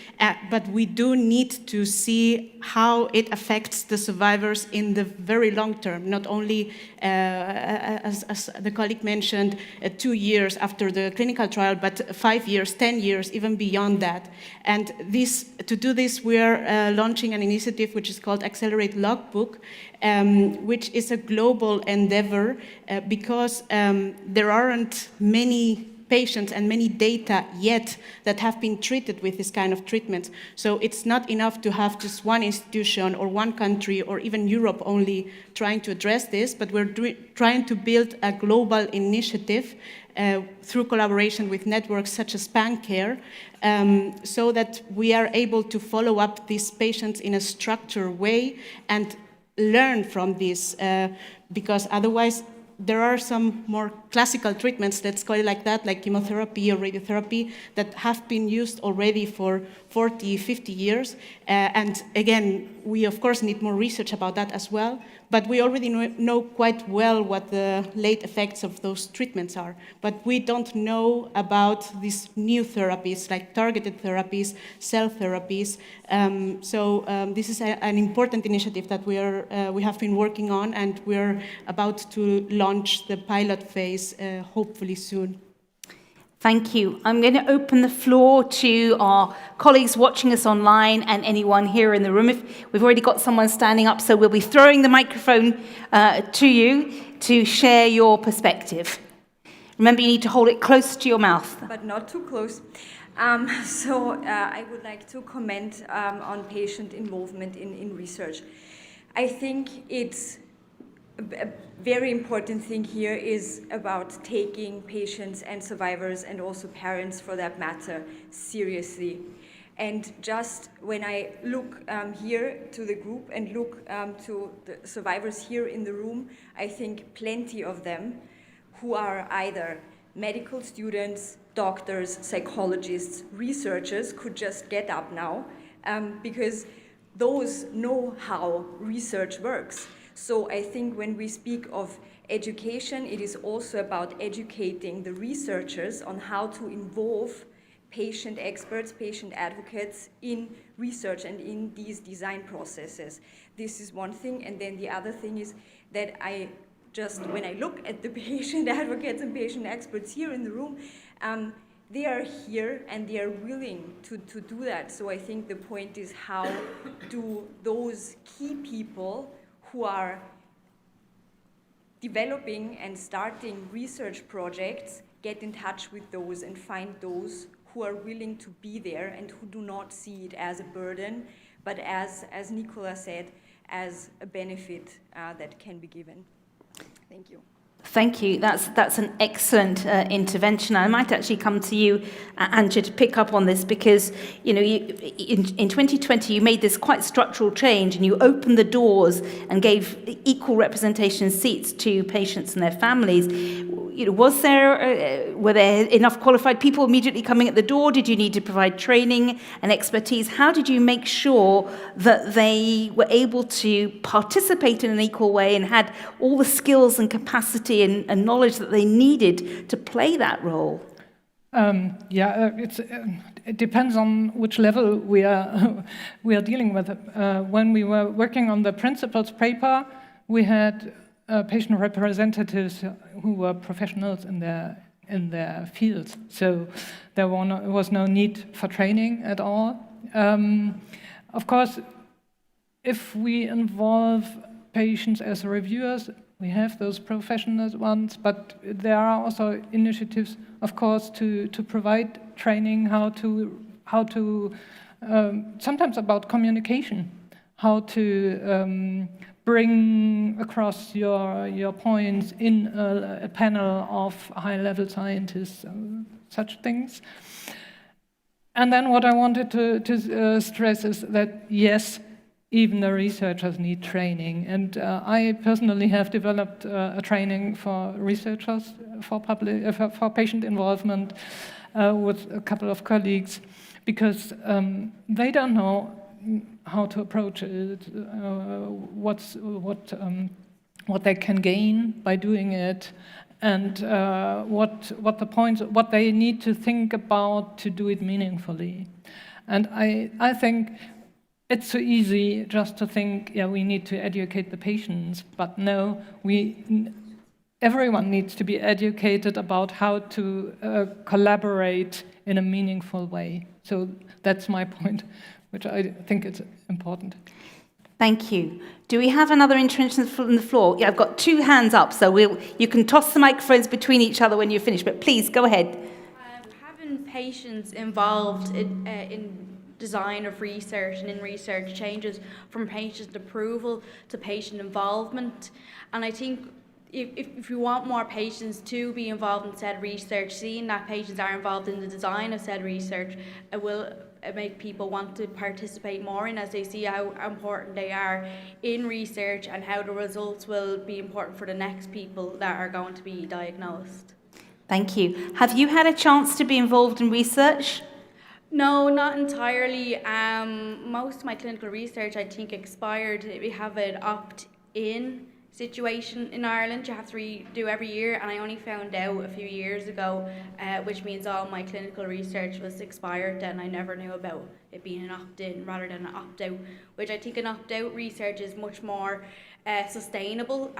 but we do need to see how it affects the survivors in the very long term, not only, as the colleague mentioned, 2 years after the clinical trial, but 5 years, 10 years, even beyond that. And to do this, we are launching an initiative which is called Accelerate Logbook, which is a global endeavor because there aren't many patients and many data yet that have been treated with this kind of treatment. So it's not enough to have just one institution or one country or even Europe only trying to address this, but we're trying to build a global initiative through collaboration with networks such as PanCare, so that we are able to follow up these patients in a structured way and learn from this, because otherwise there are some more classical treatments, let's call it like that, like chemotherapy or radiotherapy, that have been used already for 40, 50 years. And again, we of course need more research about that as well, but we already know quite well what the late effects of those treatments are. But we don't know about these new therapies, like targeted therapies, cell therapies. This is an important initiative that we have been working on, and we're about to launch the pilot phase hopefully soon. Thank you. I'm going to open the floor to our colleagues watching us online and anyone here in the room. If we've already got someone standing up, so we'll be throwing the microphone to you to share your perspective. Remember, you need to hold it close to your mouth. But not too close. I would like to comment on patient involvement in research. I think it's a very important thing here is about taking patients and survivors and also parents for that matter seriously. And just when I look here to the group and look to the survivors here in the room, I think plenty of them who are either medical students, doctors, psychologists, researchers could just get up now because those know how research works. So I think when we speak of education, it is also about educating the researchers on how to involve patient experts, patient advocates in research and in these design processes. This is one thing, and then the other thing is that when I look at the patient advocates and patient experts here in the room, they are here and they are willing to do that. So I think the point is, how do those key people who are developing and starting research projects get in touch with those and find those who are willing to be there and who do not see it as a burden, but as Nicola said, as a benefit that can be given. Thank you. Thank you. That's an excellent intervention. I might actually come to you, Anja, to pick up on this because, in 2020 you made this quite structural change and you opened the doors and gave equal representation seats to patients and their families. Were there enough qualified people immediately coming at the door? Did you need to provide training and expertise? How did you make sure that they were able to participate in an equal way and had all the skills and capacity and knowledge that they needed to play that role? It depends on which level we are dealing with. When we were working on the principles paper, we had patient representatives who were professionals in their fields, so there was no need for training at all. Of course, if we involve patients as reviewers, we have those professional ones, but there are also initiatives, of course, to provide training, how to sometimes about communication, how to bring across your points in a panel of high-level scientists, such things. And then what I wanted to stress is that, yes, even the researchers need training. And I personally have developed a training for researchers for patient involvement with a couple of colleagues, because they don't know how to approach it, what they can gain by doing it, and what they need to think about to do it meaningfully. And I think it's so easy just to think, we need to educate the patients, but no, everyone needs to be educated about how to collaborate in a meaningful way. So that's my point, which I think is important. Thank you. Do we have another intervention from the floor? Yeah, I've got two hands up, so you can toss the microphones between each other when you're finished, but please, go ahead. Having patients involved in design of research and in research changes from patient approval to patient involvement. And I think if you want more patients to be involved in said research, seeing that patients are involved in the design of said research, it will make people want to participate more in, as they see how important they are in research and how the results will be important for the next people that are going to be diagnosed. Thank you. Have you had a chance to be involved in research? No, not entirely. Most of my clinical research, I think, expired. We have an opt-in situation in Ireland you have to redo every year, and I only found out a few years ago, which means all my clinical research was expired then. I never knew about it being an opt-in rather than an opt-out, which I think an opt-out research is much more sustainable,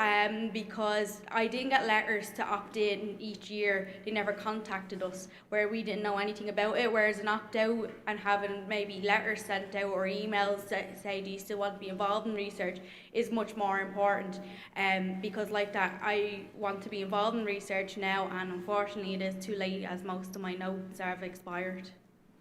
because I didn't get letters to opt in each year. They never contacted us, where we didn't know anything about it, whereas an opt-out and having maybe letters sent out or emails that say, do you still want to be involved in research, is much more important, because like that, I want to be involved in research now, and unfortunately it is too late as most of my notes have expired.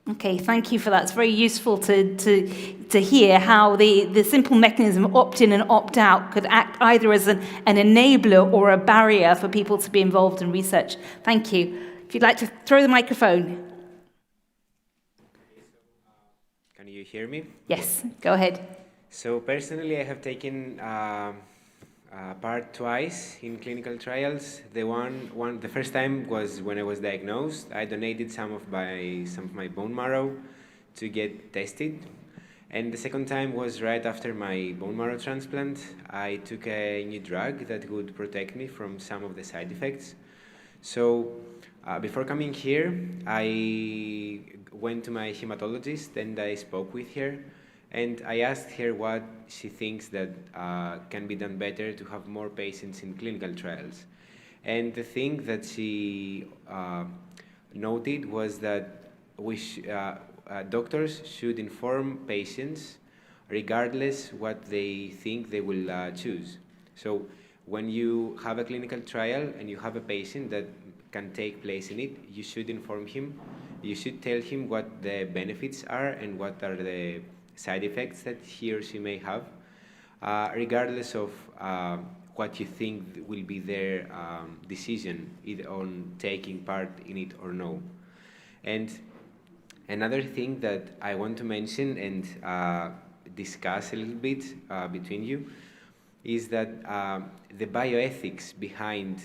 Okay, thank you for that. It's very useful to hear how the simple mechanism of opt-in and opt-out could act either as an enabler or a barrier for people to be involved in research. Thank you. If you'd like to throw the microphone. Can you hear me? Yes, go ahead. So personally, I have taken part twice in clinical trials. The first time was when I was diagnosed. I donated some of my bone marrow to get tested, and the second time was right after my bone marrow transplant. I took a new drug that would protect me from some of the side effects. So before coming here, I went to my hematologist and I spoke with her. And I asked her what she thinks that can be done better to have more patients in clinical trials. And the thing that she noted was that doctors should inform patients regardless what they think they will choose. So when you have a clinical trial and you have a patient that can take place in it, you should inform him. You should tell him what the benefits are and what are the side effects that he or she may have, regardless of what you think will be their decision either on taking part in it or no. And another thing that I want to mention and discuss a little bit between you is that the bioethics behind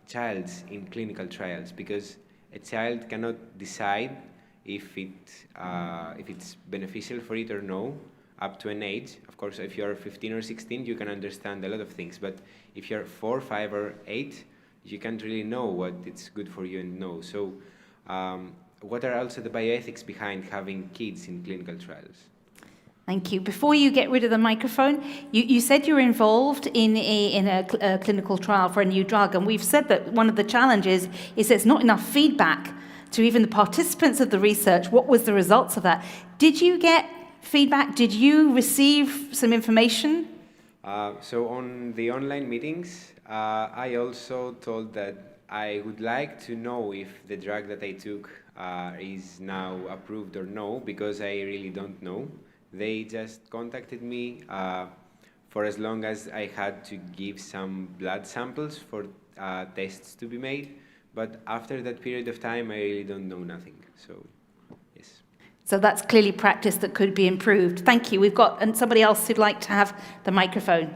childs in clinical trials, because a child cannot decide if it's beneficial for it or no, up to an age. Of course, if you're 15 or 16, you can understand a lot of things, but if you're 4, 5, or 8, you can't really know what it's good for you and no. So what are also the bioethics behind having kids in clinical trials? Thank you. Before you get rid of the microphone, you said you're involved in a clinical trial for a new drug, and we've said that one of the challenges is there's not enough feedback to even the participants of the research. What was the results of that? Did you get feedback? Did you receive some information? So on the online meetings, I also told that I would like to know if the drug that I took is now approved or no, because I really don't know. They just contacted me for as long as I had to give some blood samples for tests to be made. But after that period of time, I really don't know nothing. So, yes. So that's clearly practice that could be improved. Thank you. We've got somebody else who'd like to have the microphone.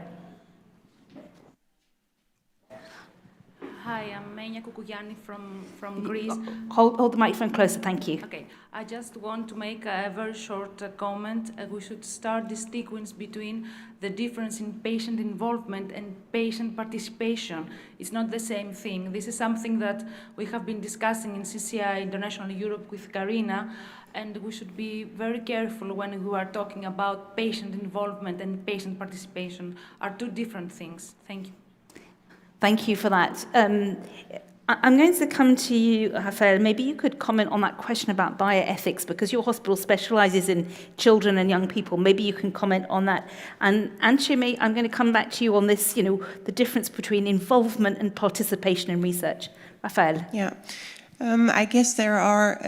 Hi, I'm Menia Koukouyani from Greece. Hold the microphone closer, thank you. Okay, I just want to make a very short comment. We should start the sequence between the difference in patient involvement and patient participation. It's not the same thing. This is something that we have been discussing in CCI International Europe with Karina, and we should be very careful when we are talking about patient involvement and patient participation are two different things. Thank you. Thank you for that. I'm going to come to you, Rafael. Maybe you could comment on that question about bioethics, because your hospital specializes in children and young people. Maybe you can comment on that. And Antje, I'm going to come back to you on this, the difference between involvement and participation in research. Rafael. Yeah. I guess there are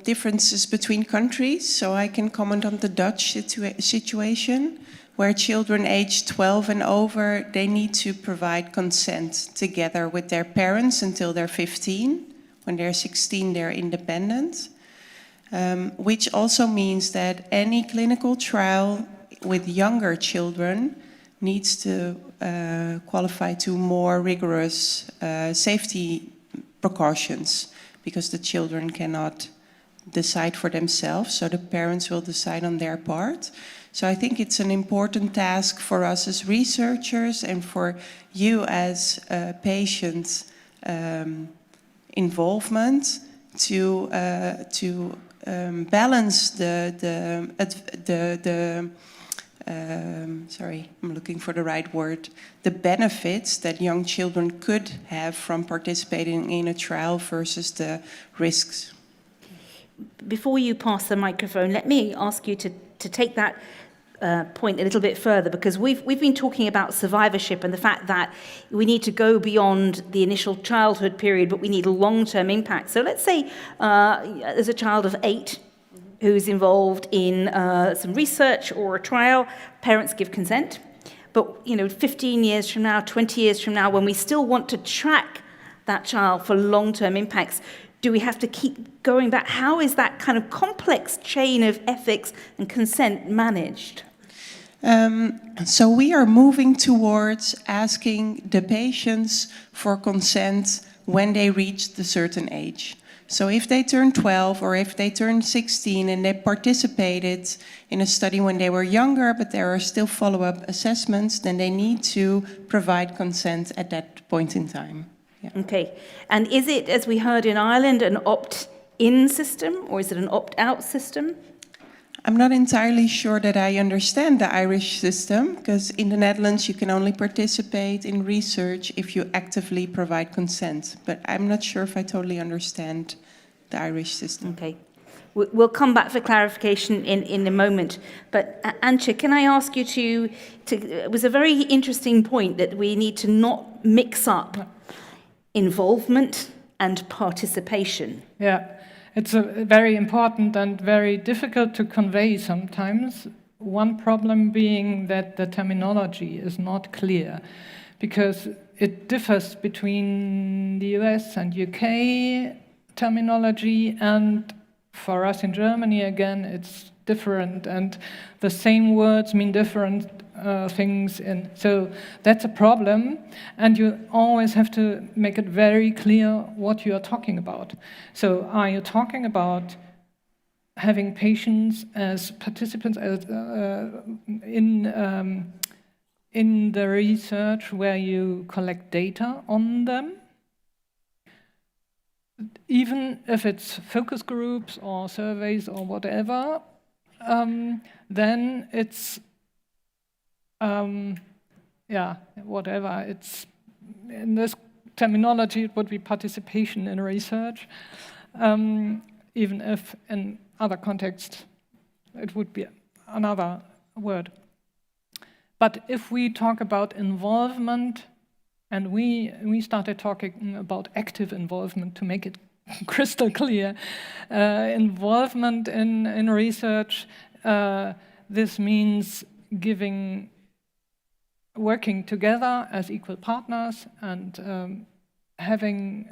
differences between countries, so I can comment on the Dutch situation, where children aged 12 and over, they need to provide consent together with their parents until they're 15. When they're 16, they're independent, which also means that any clinical trial with younger children needs to qualify to more rigorous safety precautions, because the children cannot decide for themselves, so the parents will decide on their part. So I think it's an important task for us as researchers and for you as patient involvement to balance sorry, I'm looking for the right word, the benefits that young children could have from participating in a trial versus the risks. Before you pass the microphone, let me ask you to take that point a little bit further, because we've been talking about survivorship and the fact that we need to go beyond the initial childhood period, but we need a long-term impact. So let's say there's a child of 8 who's involved in some research or a trial. Parents give consent, but 15 years from now, 20 years from now, when we still want to track that child for long-term impacts, do we have to keep going back? How is that kind of complex chain of ethics and consent managed? So we are moving towards asking the patients for consent when they reach the certain age. So if they turn 12 or if they turn 16 and they participated in a study when they were younger, but there are still follow-up assessments, then they need to provide consent at that point in time. Yeah. Okay. And is it, as we heard in Ireland, an opt-in system or is it an opt-out system? I'm not entirely sure that I understand the Irish system, because in the Netherlands you can only participate in research if you actively provide consent. But I'm not sure if I totally understand the Irish system. Okay. We'll come back for clarification in a moment. But Antje, can I ask you to it was a very interesting point that we need to not mix up involvement and participation. Yeah. It's very important and very difficult to convey sometimes. One problem being that the terminology is not clear, because it differs between the US and UK terminology, and for us in Germany, again, it's different, and the same words mean different things. So that's a problem, and you always have to make it very clear what you are talking about. So are you talking about having patients as participants in the research where you collect data on them? Even if it's focus groups or surveys or whatever, then it's whatever. It's in this terminology, it would be participation in research, even if in other contexts it would be another word. But if we talk about involvement, and we started talking about active involvement to make it crystal clear, involvement in research, this means working together as equal partners and having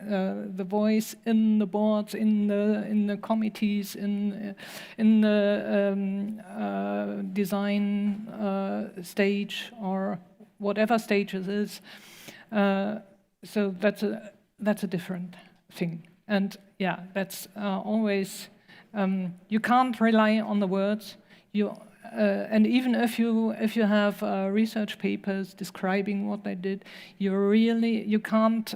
the voice in the boards, in the committees, in the design stage or whatever stage it is. So that's a different thing. And yeah, that's always you can't rely on the words. And even if you have research papers describing what they did, you can't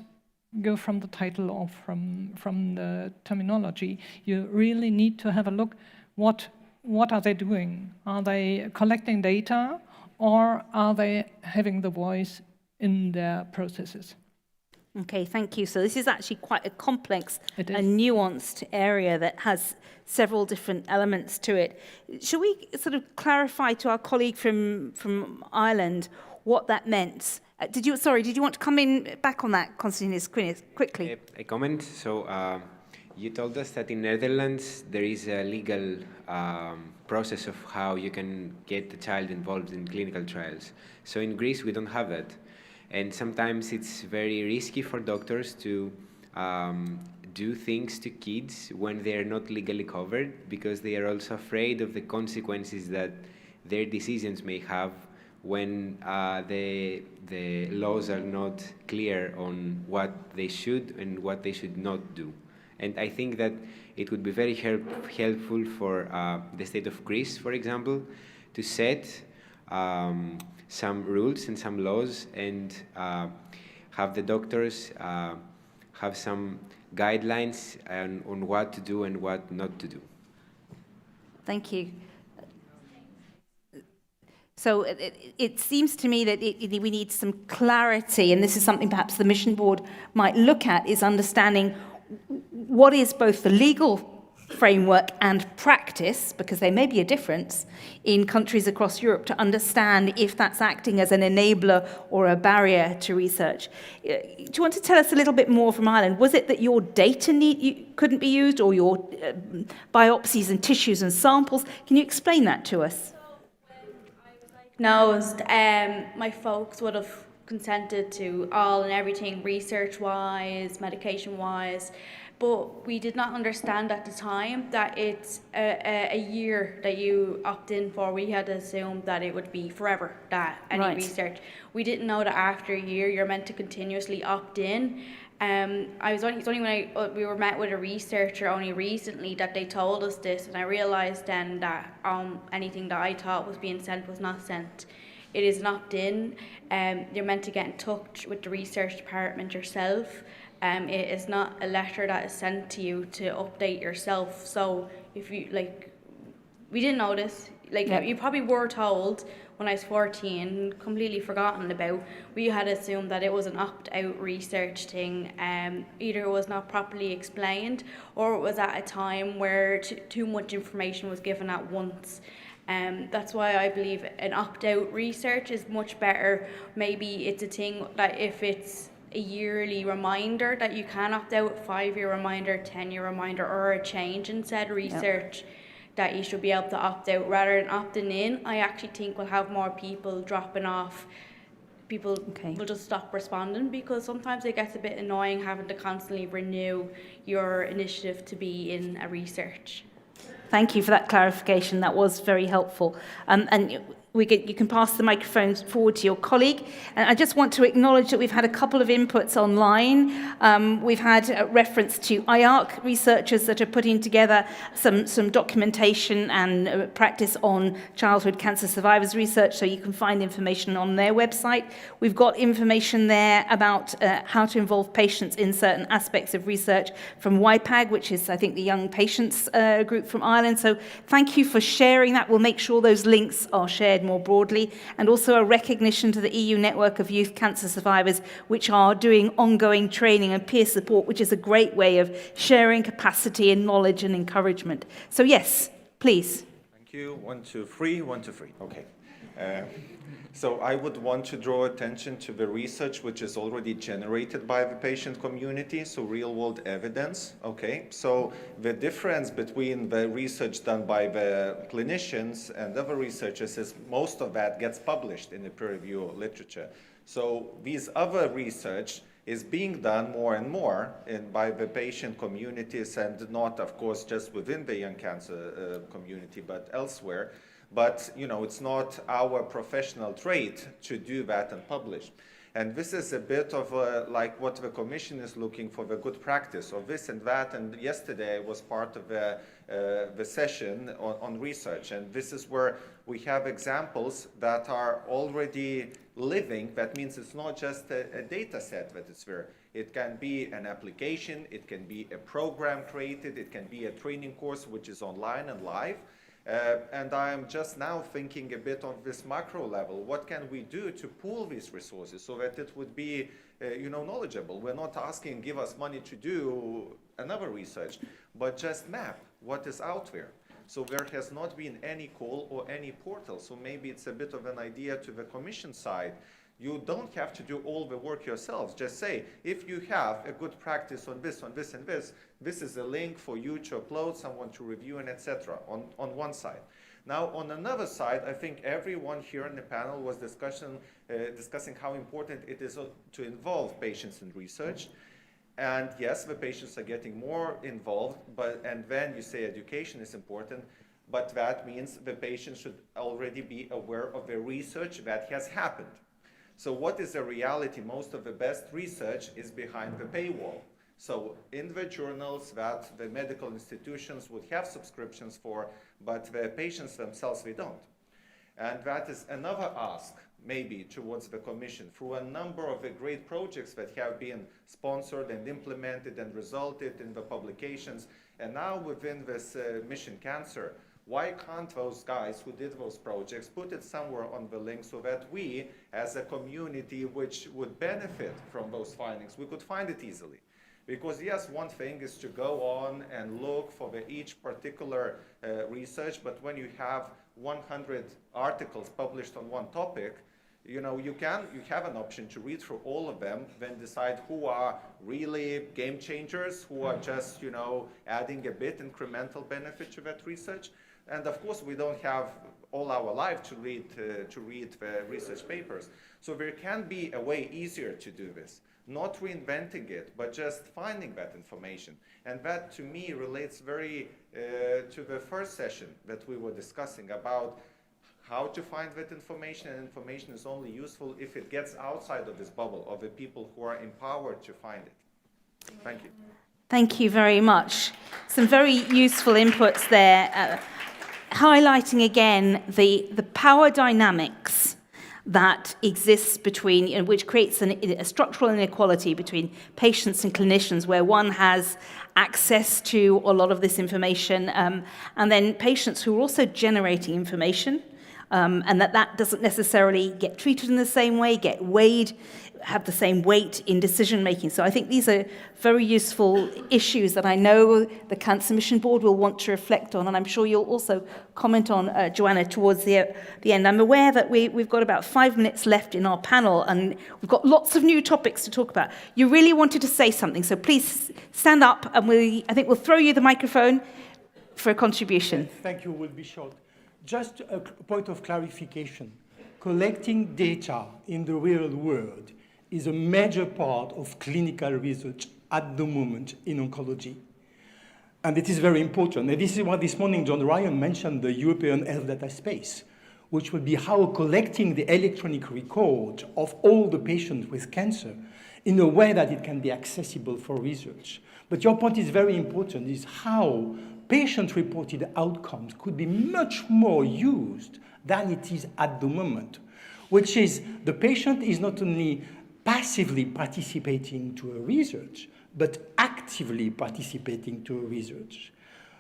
go from the title or from the terminology. You really need to have a look. What are they doing? Are they collecting data, or are they having the voice in their processes? Okay, thank you. So this is actually quite a complex and nuanced area that has several different elements to it. Shall we sort of clarify to our colleague from Ireland what that meant? Did you want to come in back on that, Constantinos, quickly? A comment. So you told us that in Netherlands there is a legal process of how you can get the child involved in clinical trials. So in Greece we don't have that. And sometimes it's very risky for doctors to do things to kids when they are not legally covered, because they are also afraid of the consequences that their decisions may have when the laws are not clear on what they should and what they should not do. And I think that it would be very helpful for the state of Greece, for example, to set some rules and some laws and have the doctors have some guidelines on what to do and what not to do. Thank you. So it seems to me that we need some clarity, and this is something perhaps the mission board might look at, is understanding what is both the legal framework and practice, because there may be a difference in countries across Europe, to understand if that's acting as an enabler or a barrier to research. Do you want to tell us a little bit more from Ireland? Was it that your data couldn't be used, or your biopsies and tissues and samples? Can you explain that to us? Diagnosed, my folks would have consented to all and everything research-wise, medication-wise, but we did not understand at the time that it's a year that you opt in for. We had assumed that it would be forever, that any research. We didn't know that after a year you're meant to continuously opt in. It's only when we were met with a researcher only recently that they told us this, and I realised then that anything that I thought was being sent was not sent. It is an opt-in. You're meant to get in touch with the research department yourself. It is not a letter that is sent to you to update yourself. So if you we didn't know this. You probably were told when I was 14, completely forgotten about. We had assumed that it was an opt-out research thing. Either it was not properly explained, or it was at a time where too much information was given at once. That's why I believe an opt-out research is much better. Maybe it's a thing that if it's a yearly reminder that you can opt out, 5-year reminder, 10-year reminder, or a change in said research, that you should be able to opt out rather than opting in. I actually think we'll have more people dropping off. People will just stop responding, because sometimes it gets a bit annoying having to constantly renew your initiative to be in a research. Thank you for that clarification. That was very helpful. And you can pass the microphones forward to your colleague. And I just want to acknowledge that we've had a couple of inputs online. We've had a reference to IARC researchers that are putting together some documentation and practice on childhood cancer survivors research, so you can find information on their website. We've got information there about how to involve patients in certain aspects of research from YPAG, which is, I think, the Young Patients group from Ireland. So thank you for sharing that. We'll make sure those links are shared more broadly, and also a recognition to the EU network of youth cancer survivors, which are doing ongoing training and peer support, which is a great way of sharing capacity and knowledge and encouragement. So yes, please. Thank you. 1, 2, 3, 1, 2, 3. Okay. So I would want to draw attention to the research which is already generated by the patient community, so real-world evidence. Okay, so the difference between the research done by the clinicians and other researchers is most of that gets published in the peer-reviewed literature. So these other research is being done more and more by the patient communities, and not, of course, just within the young cancer community, but elsewhere. But, you know, it's not our professional trait to do that and publish. And this is a bit of like what the Commission is looking for, the good practice of this and that. And yesterday I was part of the session on research. And this is where we have examples that are already living. That means it's not just a data set that is there. It can be an application, it can be a program created, it can be a training course which is online and live. And I am just now thinking a bit on this macro level. What can we do to pool these resources so that it would be, knowledgeable? We're not asking, give us money to do another research, but just map what is out there. So there has not been any call or any portal. So maybe it's a bit of an idea to the Commission side. You don't have to do all the work yourselves. Just say, if you have a good practice on this, and this, this is a link for you to upload, someone to review, and etc. on one side. Now, on another side, I think everyone here in the panel was discussing how important it is to involve patients in research. And yes, the patients are getting more involved, and then you say education is important, but that means the patient should already be aware of the research that has happened. So what is the reality? Most of the best research is behind the paywall. So in the journals that the medical institutions would have subscriptions for, but the patients themselves, they don't. And that is another ask, maybe, towards the Commission through a number of the great projects that have been sponsored and implemented and resulted in the publications. And now within this Mission Cancer, why can't those guys who did those projects put it somewhere on the link so that we, as a community which would benefit from those findings, we could find it easily? Because yes, one thing is to go on and look for each particular research, but when you have 100 articles published on one topic, you have an option to read through all of them, then decide who are really game changers, who are just, adding a bit incremental benefit to that research. And of course, we don't have all our life to read the research papers. So there can be a way easier to do this, not reinventing it, but just finding that information. And that, to me, relates very to the first session that we were discussing about how to find that information, and information is only useful if it gets outside of this bubble of the people who are empowered to find it. Thank you. Thank you very much. Some very useful inputs there, highlighting again the power dynamics that exists between, which creates a structural inequality between patients and clinicians, where one has access to a lot of this information, and then patients who are also generating information, and that doesn't necessarily get treated in the same way, get weighed, have the same weight in decision making. So I think these are very useful issues that I know the Cancer Mission Board will want to reflect on, and I'm sure you'll also comment on, Joanna, towards the end. I'm aware that we've got about 5 minutes left in our panel, and we've got lots of new topics to talk about. You really wanted to say something, so please stand up, and I think we'll throw you the microphone for a contribution. Thank you, will be short. Just a point of clarification. Collecting data in the real world is a major part of clinical research at the moment in oncology. And it is very important. And this is why this morning John Ryan mentioned the European Health Data Space, which will be how collecting the electronic record of all the patients with cancer in a way that it can be accessible for research. But your point is very important, is how patient-reported outcomes could be much more used than it is at the moment, which is the patient is not only passively participating to a research, but actively participating to a research.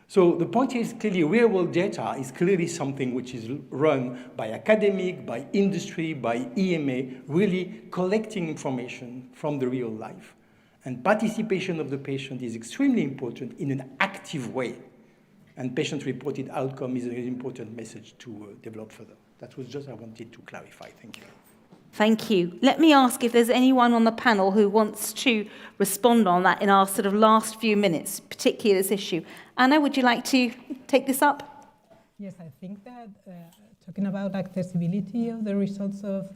So the point is clearly real-world data is clearly something which is run by academic, by industry, by EMA, really collecting information from the real life. And participation of the patient is extremely important in an active way. And patient-reported outcome is an important message to develop further. That was just I wanted to clarify. Thank you. Thank you. Let me ask if there's anyone on the panel who wants to respond on that in our sort of last few minutes, particularly this issue. Anna, would you like to take this up? Yes, I think that talking about accessibility of the results of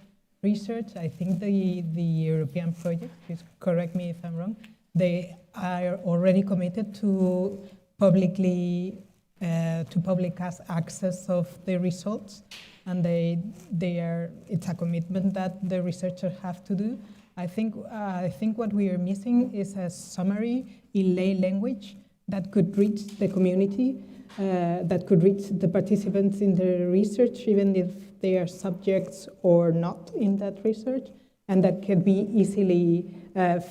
research, I think the European project, please correct me if I'm wrong, they are already committed to public access of the results, and it's a commitment that the researchers have to do. I think what we are missing is a summary in lay language that could reach the community, that could reach the participants in the research, even if they are subjects or not in that research, and that can be easily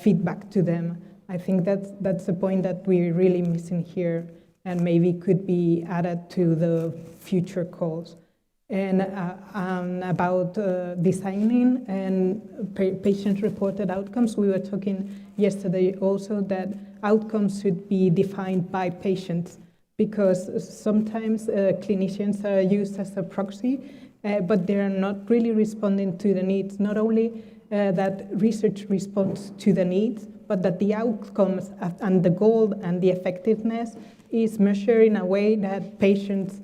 feedback to them. I think that's a point that we're really missing here, and maybe could be added to the future calls. And about designing and patient-reported outcomes, we were talking yesterday also that outcomes should be defined by patients, because sometimes clinicians are used as a proxy, but they are not really responding to the needs. Not only that research responds to the needs, but that the outcomes and the goal and the effectiveness is measured in a way that patients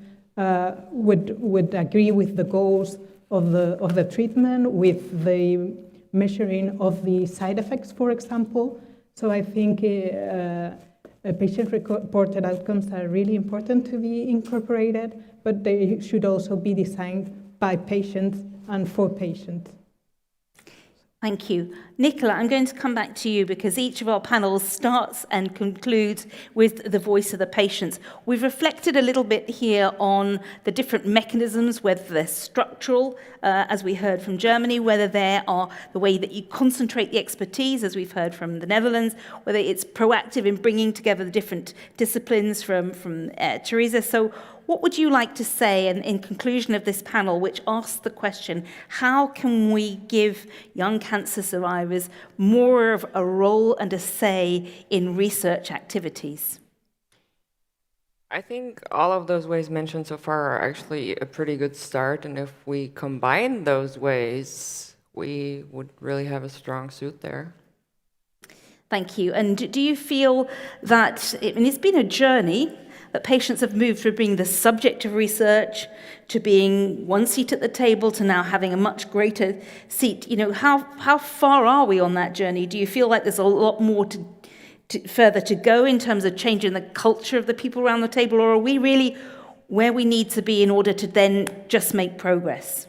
would agree with the goals of the treatment, with the measuring of the side effects, for example. So I think patient-reported outcomes are really important to be incorporated, but they should also be designed by patients and for patients. Thank you. Nicola, I'm going to come back to you because each of our panels starts and concludes with the voice of the patients. We've reflected a little bit here on the different mechanisms, whether they're structural, as we heard from Germany, whether they are the way that you concentrate the expertise, as we've heard from the Netherlands, whether it's proactive in bringing together the different disciplines from Teresa. So what would you like to say in conclusion of this panel, which asks the question, how can we give young cancer survivors survivors more of a role and a say in research activities? I think all of those ways mentioned so far are actually a pretty good start, and if we combine those ways, we would really have a strong suit there. Thank you. And do you feel that, it's been a journey, that patients have moved from being the subject of research to being one seat at the table to now having a much greater seat? How far are we on that journey? Do you feel like there's a lot more further to go in terms of changing the culture of the people around the table, or are we really where we need to be in order to then just make progress?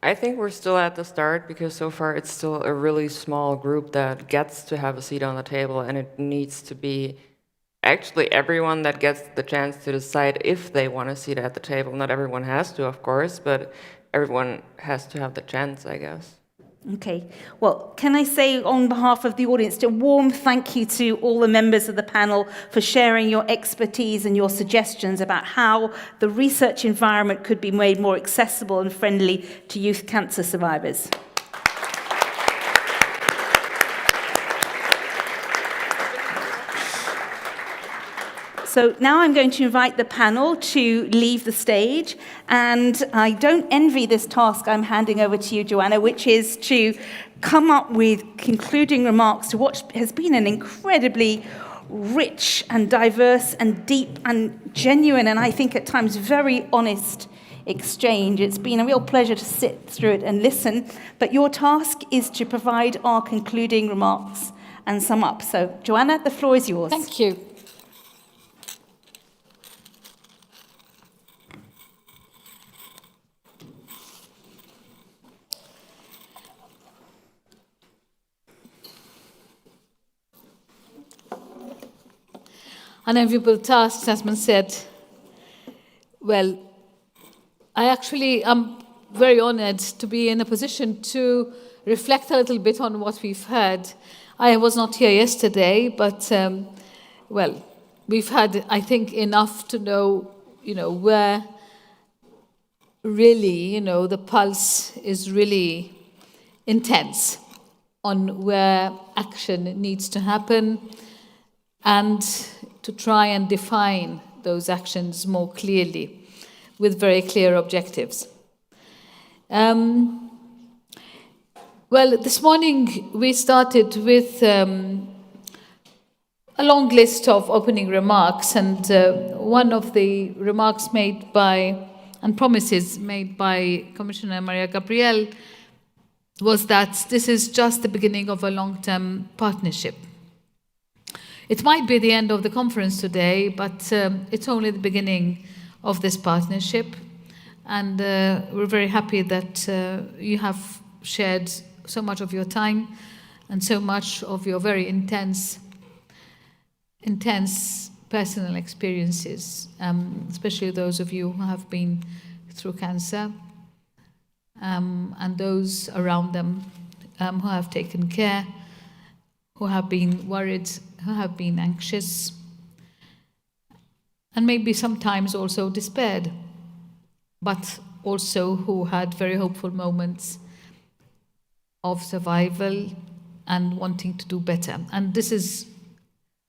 I think we're still at the start, because so far it's still a really small group that gets to have a seat on the table, and it needs to be actually everyone that gets the chance to decide if they want a seat at the table. Not everyone has to, of course, but everyone has to have the chance, I guess. Okay. Well, can I say on behalf of the audience, a warm thank you to all the members of the panel for sharing your expertise and your suggestions about how the research environment could be made more accessible and friendly to youth cancer survivors. So now I'm going to invite the panel to leave the stage, and I don't envy this task I'm handing over to you, Joanna, which is to come up with concluding remarks to what has been an incredibly rich and diverse and deep and genuine, and I think at times very honest exchange. It's been a real pleasure to sit through it and listen, but your task is to provide our concluding remarks and sum up. So, Joanna, the floor is yours. Thank you. Unenviable tasks, as been said. Well, I actually am very honored to be in a position to reflect a little bit on what we've heard. I was not here yesterday, but, well, we've had, I think, enough to know, where really, the pulse is really intense on where action needs to happen, and to try and define those actions more clearly with very clear objectives. Well, this morning we started with a long list of opening remarks, and one of the remarks made by, and promises made by Commissioner Maria Gabriel was that this is just the beginning of a long-term partnership. It might be the end of the conference today, but it's only the beginning of this partnership. And we're very happy that you have shared so much of your time and so much of your very intense personal experiences, especially those of you who have been through cancer, and those around them who have taken care, who have been worried, who have been anxious, and maybe sometimes also despaired, but also who had very hopeful moments of survival and wanting to do better. And this is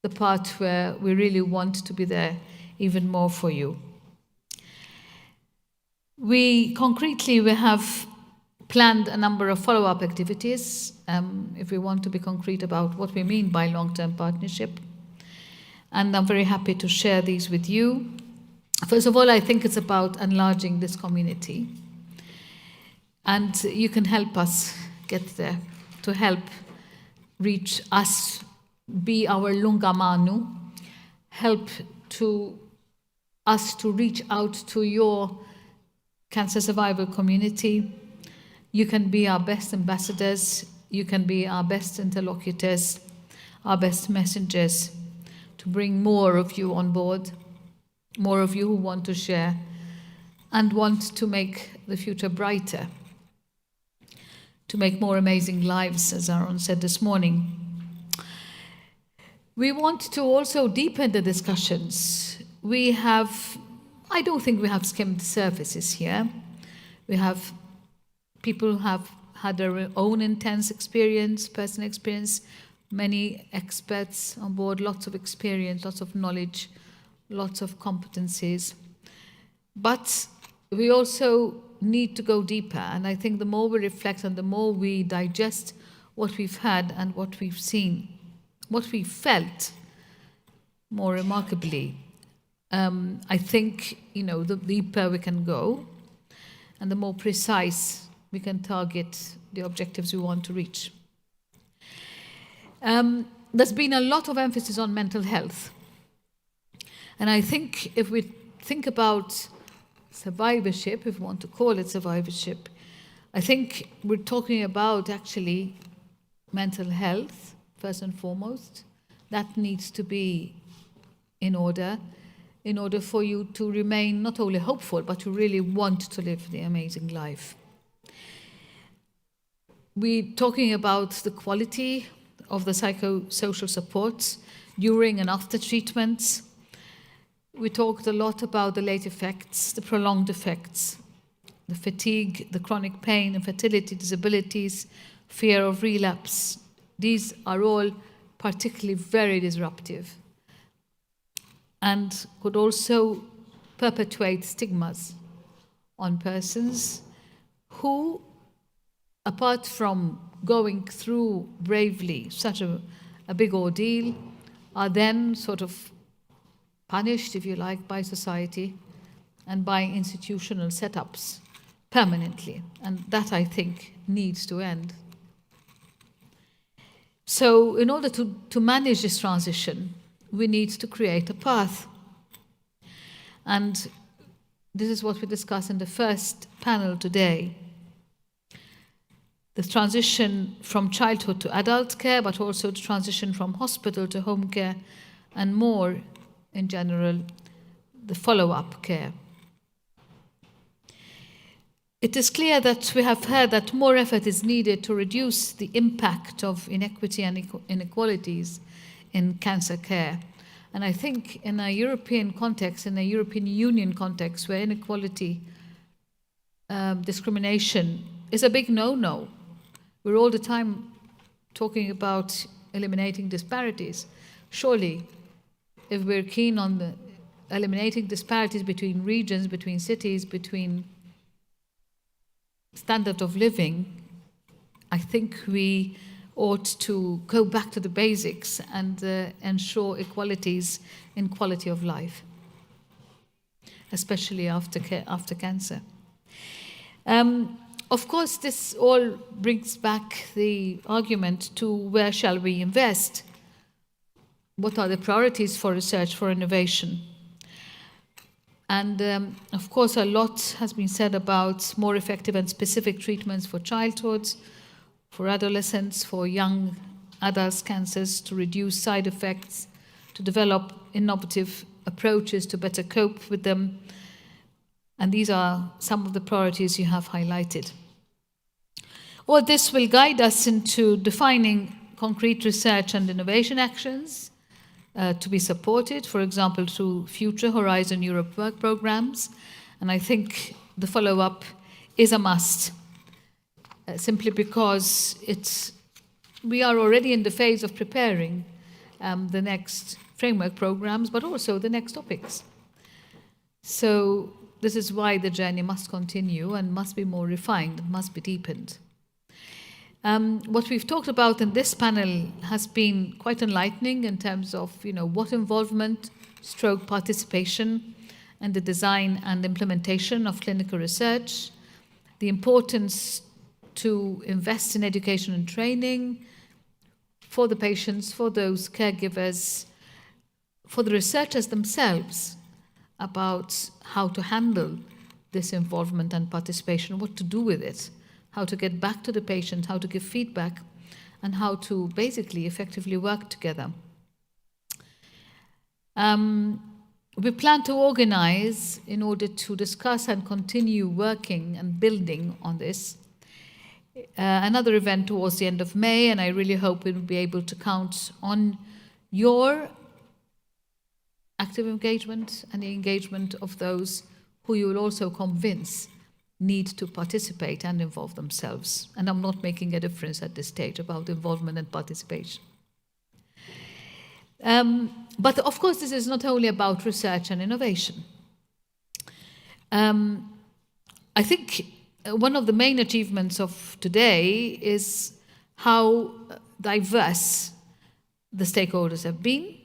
the part where we really want to be there even more for you. We have planned a number of follow-up activities, if we want to be concrete about what we mean by long-term partnership. And I'm very happy to share these with you. First of all, I think it's about enlarging this community. And you can help us get there, to help reach us, be our lunga manu, help us to reach out to your cancer survivor community. You can be our best ambassadors, you can be our best interlocutors, our best messengers, to bring more of you on board, more of you who want to share and want to make the future brighter, to make more amazing lives, as Aaron said this morning. We want to also deepen the discussions. I don't think we have skimmed surfaces here. We have people who have had their own intense experience, personal experience, many experts on board, lots of experience, lots of knowledge, lots of competencies. But we also need to go deeper, and I think the more we reflect and the more we digest what we've had and what we've seen, what we felt, more remarkably, I think, the deeper we can go and the more precise we can target the objectives we want to reach. There's been a lot of emphasis on mental health. And I think if we think about survivorship, if we want to call it survivorship, I think we're talking about actually mental health, first and foremost. That needs to be in order for you to remain not only hopeful, but to really want to live the amazing life. We're talking about the quality of the psychosocial supports during and after treatments. We talked a lot about the late effects, the prolonged effects, the fatigue, the chronic pain, infertility, disabilities, fear of relapse. These are all particularly very disruptive and could also perpetuate stigmas on persons who, apart from going through bravely such a big ordeal, are then sort of punished, if you like, by society and by institutional setups permanently. And that, I think, needs to end. So in order to manage this transition, we need to create a path. And this is what we discussed in the first panel today. The transition from childhood to adult care, but also the transition from hospital to home care, and more in general, the follow-up care. It is clear that we have heard that more effort is needed to reduce the impact of inequity and inequalities in cancer care. And I think in a European context, in a European Union context, where inequality, discrimination is a big no-no, we're all the time talking about eliminating disparities. Surely, if we're keen on eliminating disparities between regions, between cities, between standard of living, I think we ought to go back to the basics and ensure equalities in quality of life, especially after cancer. Of course, this all brings back the argument to where shall we invest? What are the priorities for research, for innovation? And of course, a lot has been said about more effective and specific treatments for childhood, for adolescents, for young adults' cancers, to reduce side effects, to develop innovative approaches to better cope with them. And these are some of the priorities you have highlighted. All this will guide us into defining concrete research and innovation actions to be supported, for example, through future Horizon Europe work programs. And I think the follow-up is a must, simply because we are already in the phase of preparing the next framework programs, but also the next topics. So this is why the journey must continue and must be more refined, must be deepened. What we've talked about in this panel has been quite enlightening in terms of, what involvement, stroke participation, and the design and implementation of clinical research, the importance to invest in education and training for the patients, for those caregivers, for the researchers themselves about how to handle this involvement and participation, what to do with it, how to get back to the patient, how to give feedback, and how to basically effectively work together. We plan to organize, in order to discuss and continue working and building on this, another event towards the end of May, and I really hope we will be able to count on your active engagement and the engagement of those who you will also convince need to participate and involve themselves. And I'm not making a difference at this stage about involvement and participation. But of course, this is not only about research and innovation. I think one of the main achievements of today is how diverse the stakeholders have been,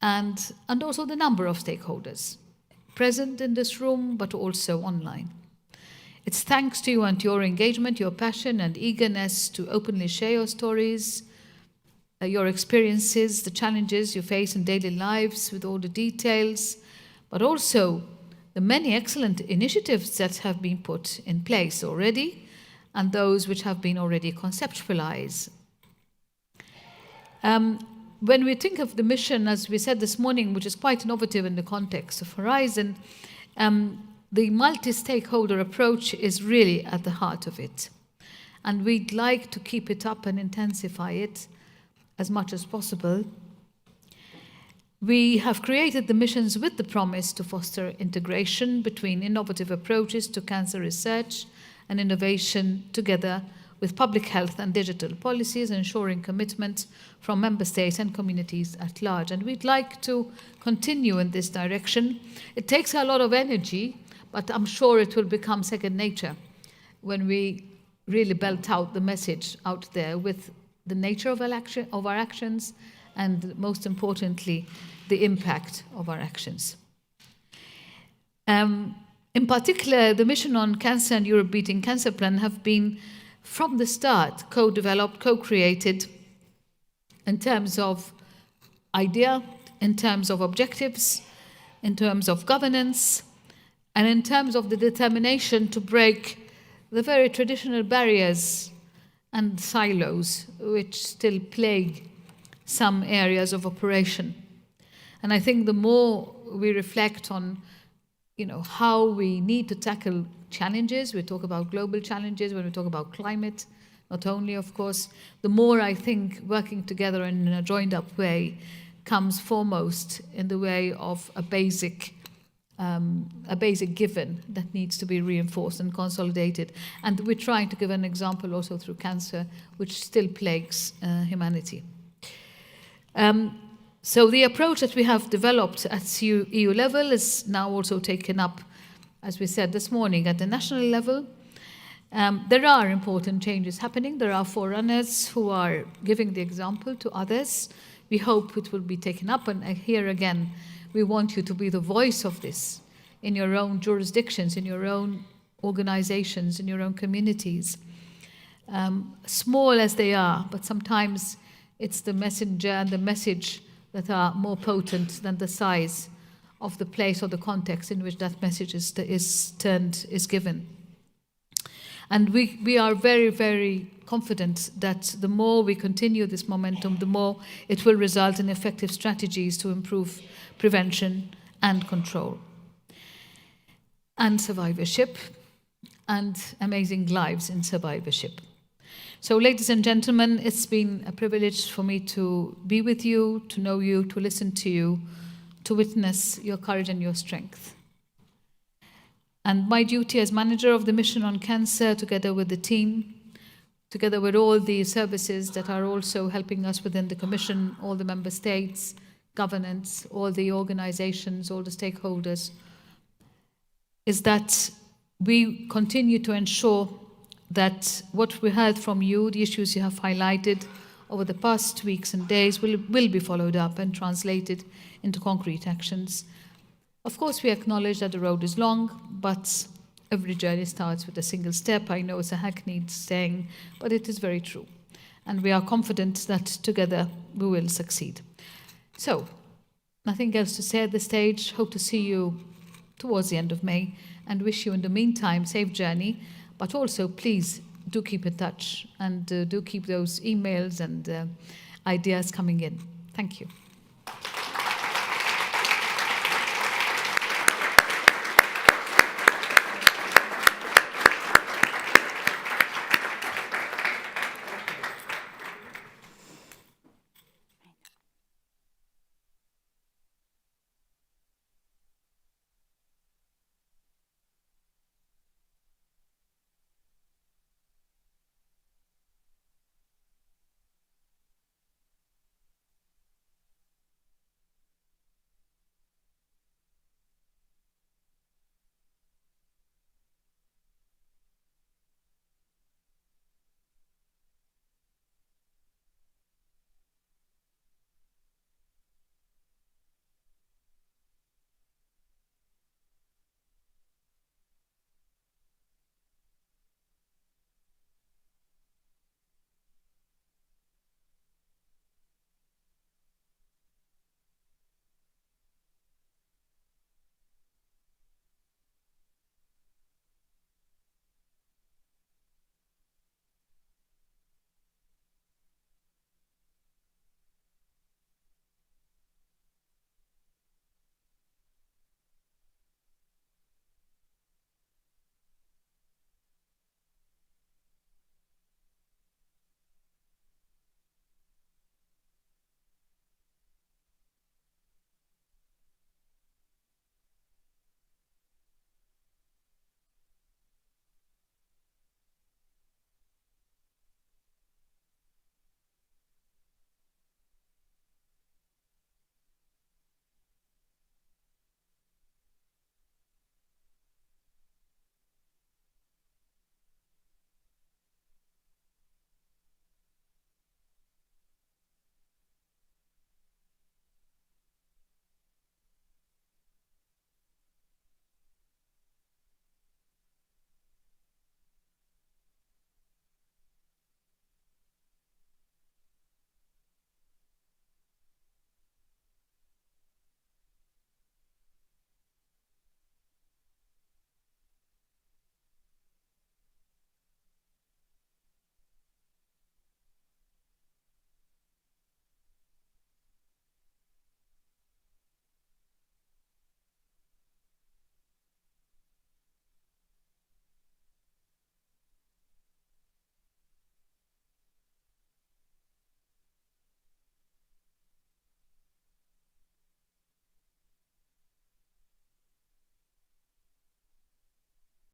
and also the number of stakeholders present in this room, but also online. It's thanks to you and to your engagement, your passion and eagerness to openly share your stories, your experiences, the challenges you face in daily lives with all the details, but also the many excellent initiatives that have been put in place already and those which have been already conceptualized. When we think of the mission, as we said this morning, which is quite innovative in the context of Horizon, the multi-stakeholder approach is really at the heart of it. And we'd like to keep it up and intensify it as much as possible. We have created the missions with the promise to foster integration between innovative approaches to cancer research and innovation together with public health and digital policies, ensuring commitment from member states and communities at large. And we'd like to continue in this direction. It takes a lot of energy, but I'm sure it will become second nature when we really belt out the message out there with the nature of our actions and, most importantly, the impact of our actions. In particular, the mission on cancer and Europe Beating Cancer Plan have been, from the start, co-developed, co-created in terms of idea, in terms of objectives, in terms of governance, and in terms of the determination to break the very traditional barriers and silos which still plague some areas of operation. And I think the more we reflect on, how we need to tackle challenges, we talk about global challenges, when we talk about climate, not only, of course, the more I think working together in a joined-up way comes foremost in the way of a basic given that needs to be reinforced and consolidated. And we're trying to give an example also through cancer, which still plagues humanity. So the approach that we have developed at EU level is now also taken up, as we said this morning, at the national level. There are important changes happening. There are forerunners who are giving the example to others. We hope it will be taken up. And here again, we want you to be the voice of this in your own jurisdictions, in your own organizations, in your own communities. Small as they are, but sometimes it's the messenger and the message that are more potent than the size of the place or the context in which that message is given. And we are very, very confident that the more we continue this momentum, the more it will result in effective strategies to improve prevention and control, and survivorship, and amazing lives in survivorship. So, ladies and gentlemen, it's been a privilege for me to be with you, to know you, to listen to you, to witness your courage and your strength. And my duty as manager of the mission on cancer, together with the team, together with all the services that are also helping us within the Commission, all the member states, governance, all the organizations, all the stakeholders, is that we continue to ensure that what we heard from you, the issues you have highlighted over the past weeks and days, will be followed up and translated into concrete actions. Of course, we acknowledge that the road is long, but every journey starts with a single step. I know it's a hackneyed saying, but it is very true. And we are confident that together we will succeed. So, nothing else to say at this stage. Hope to see you towards the end of May and wish you in the meantime safe journey. But also, please do keep in touch and do keep those emails and ideas coming in. Thank you.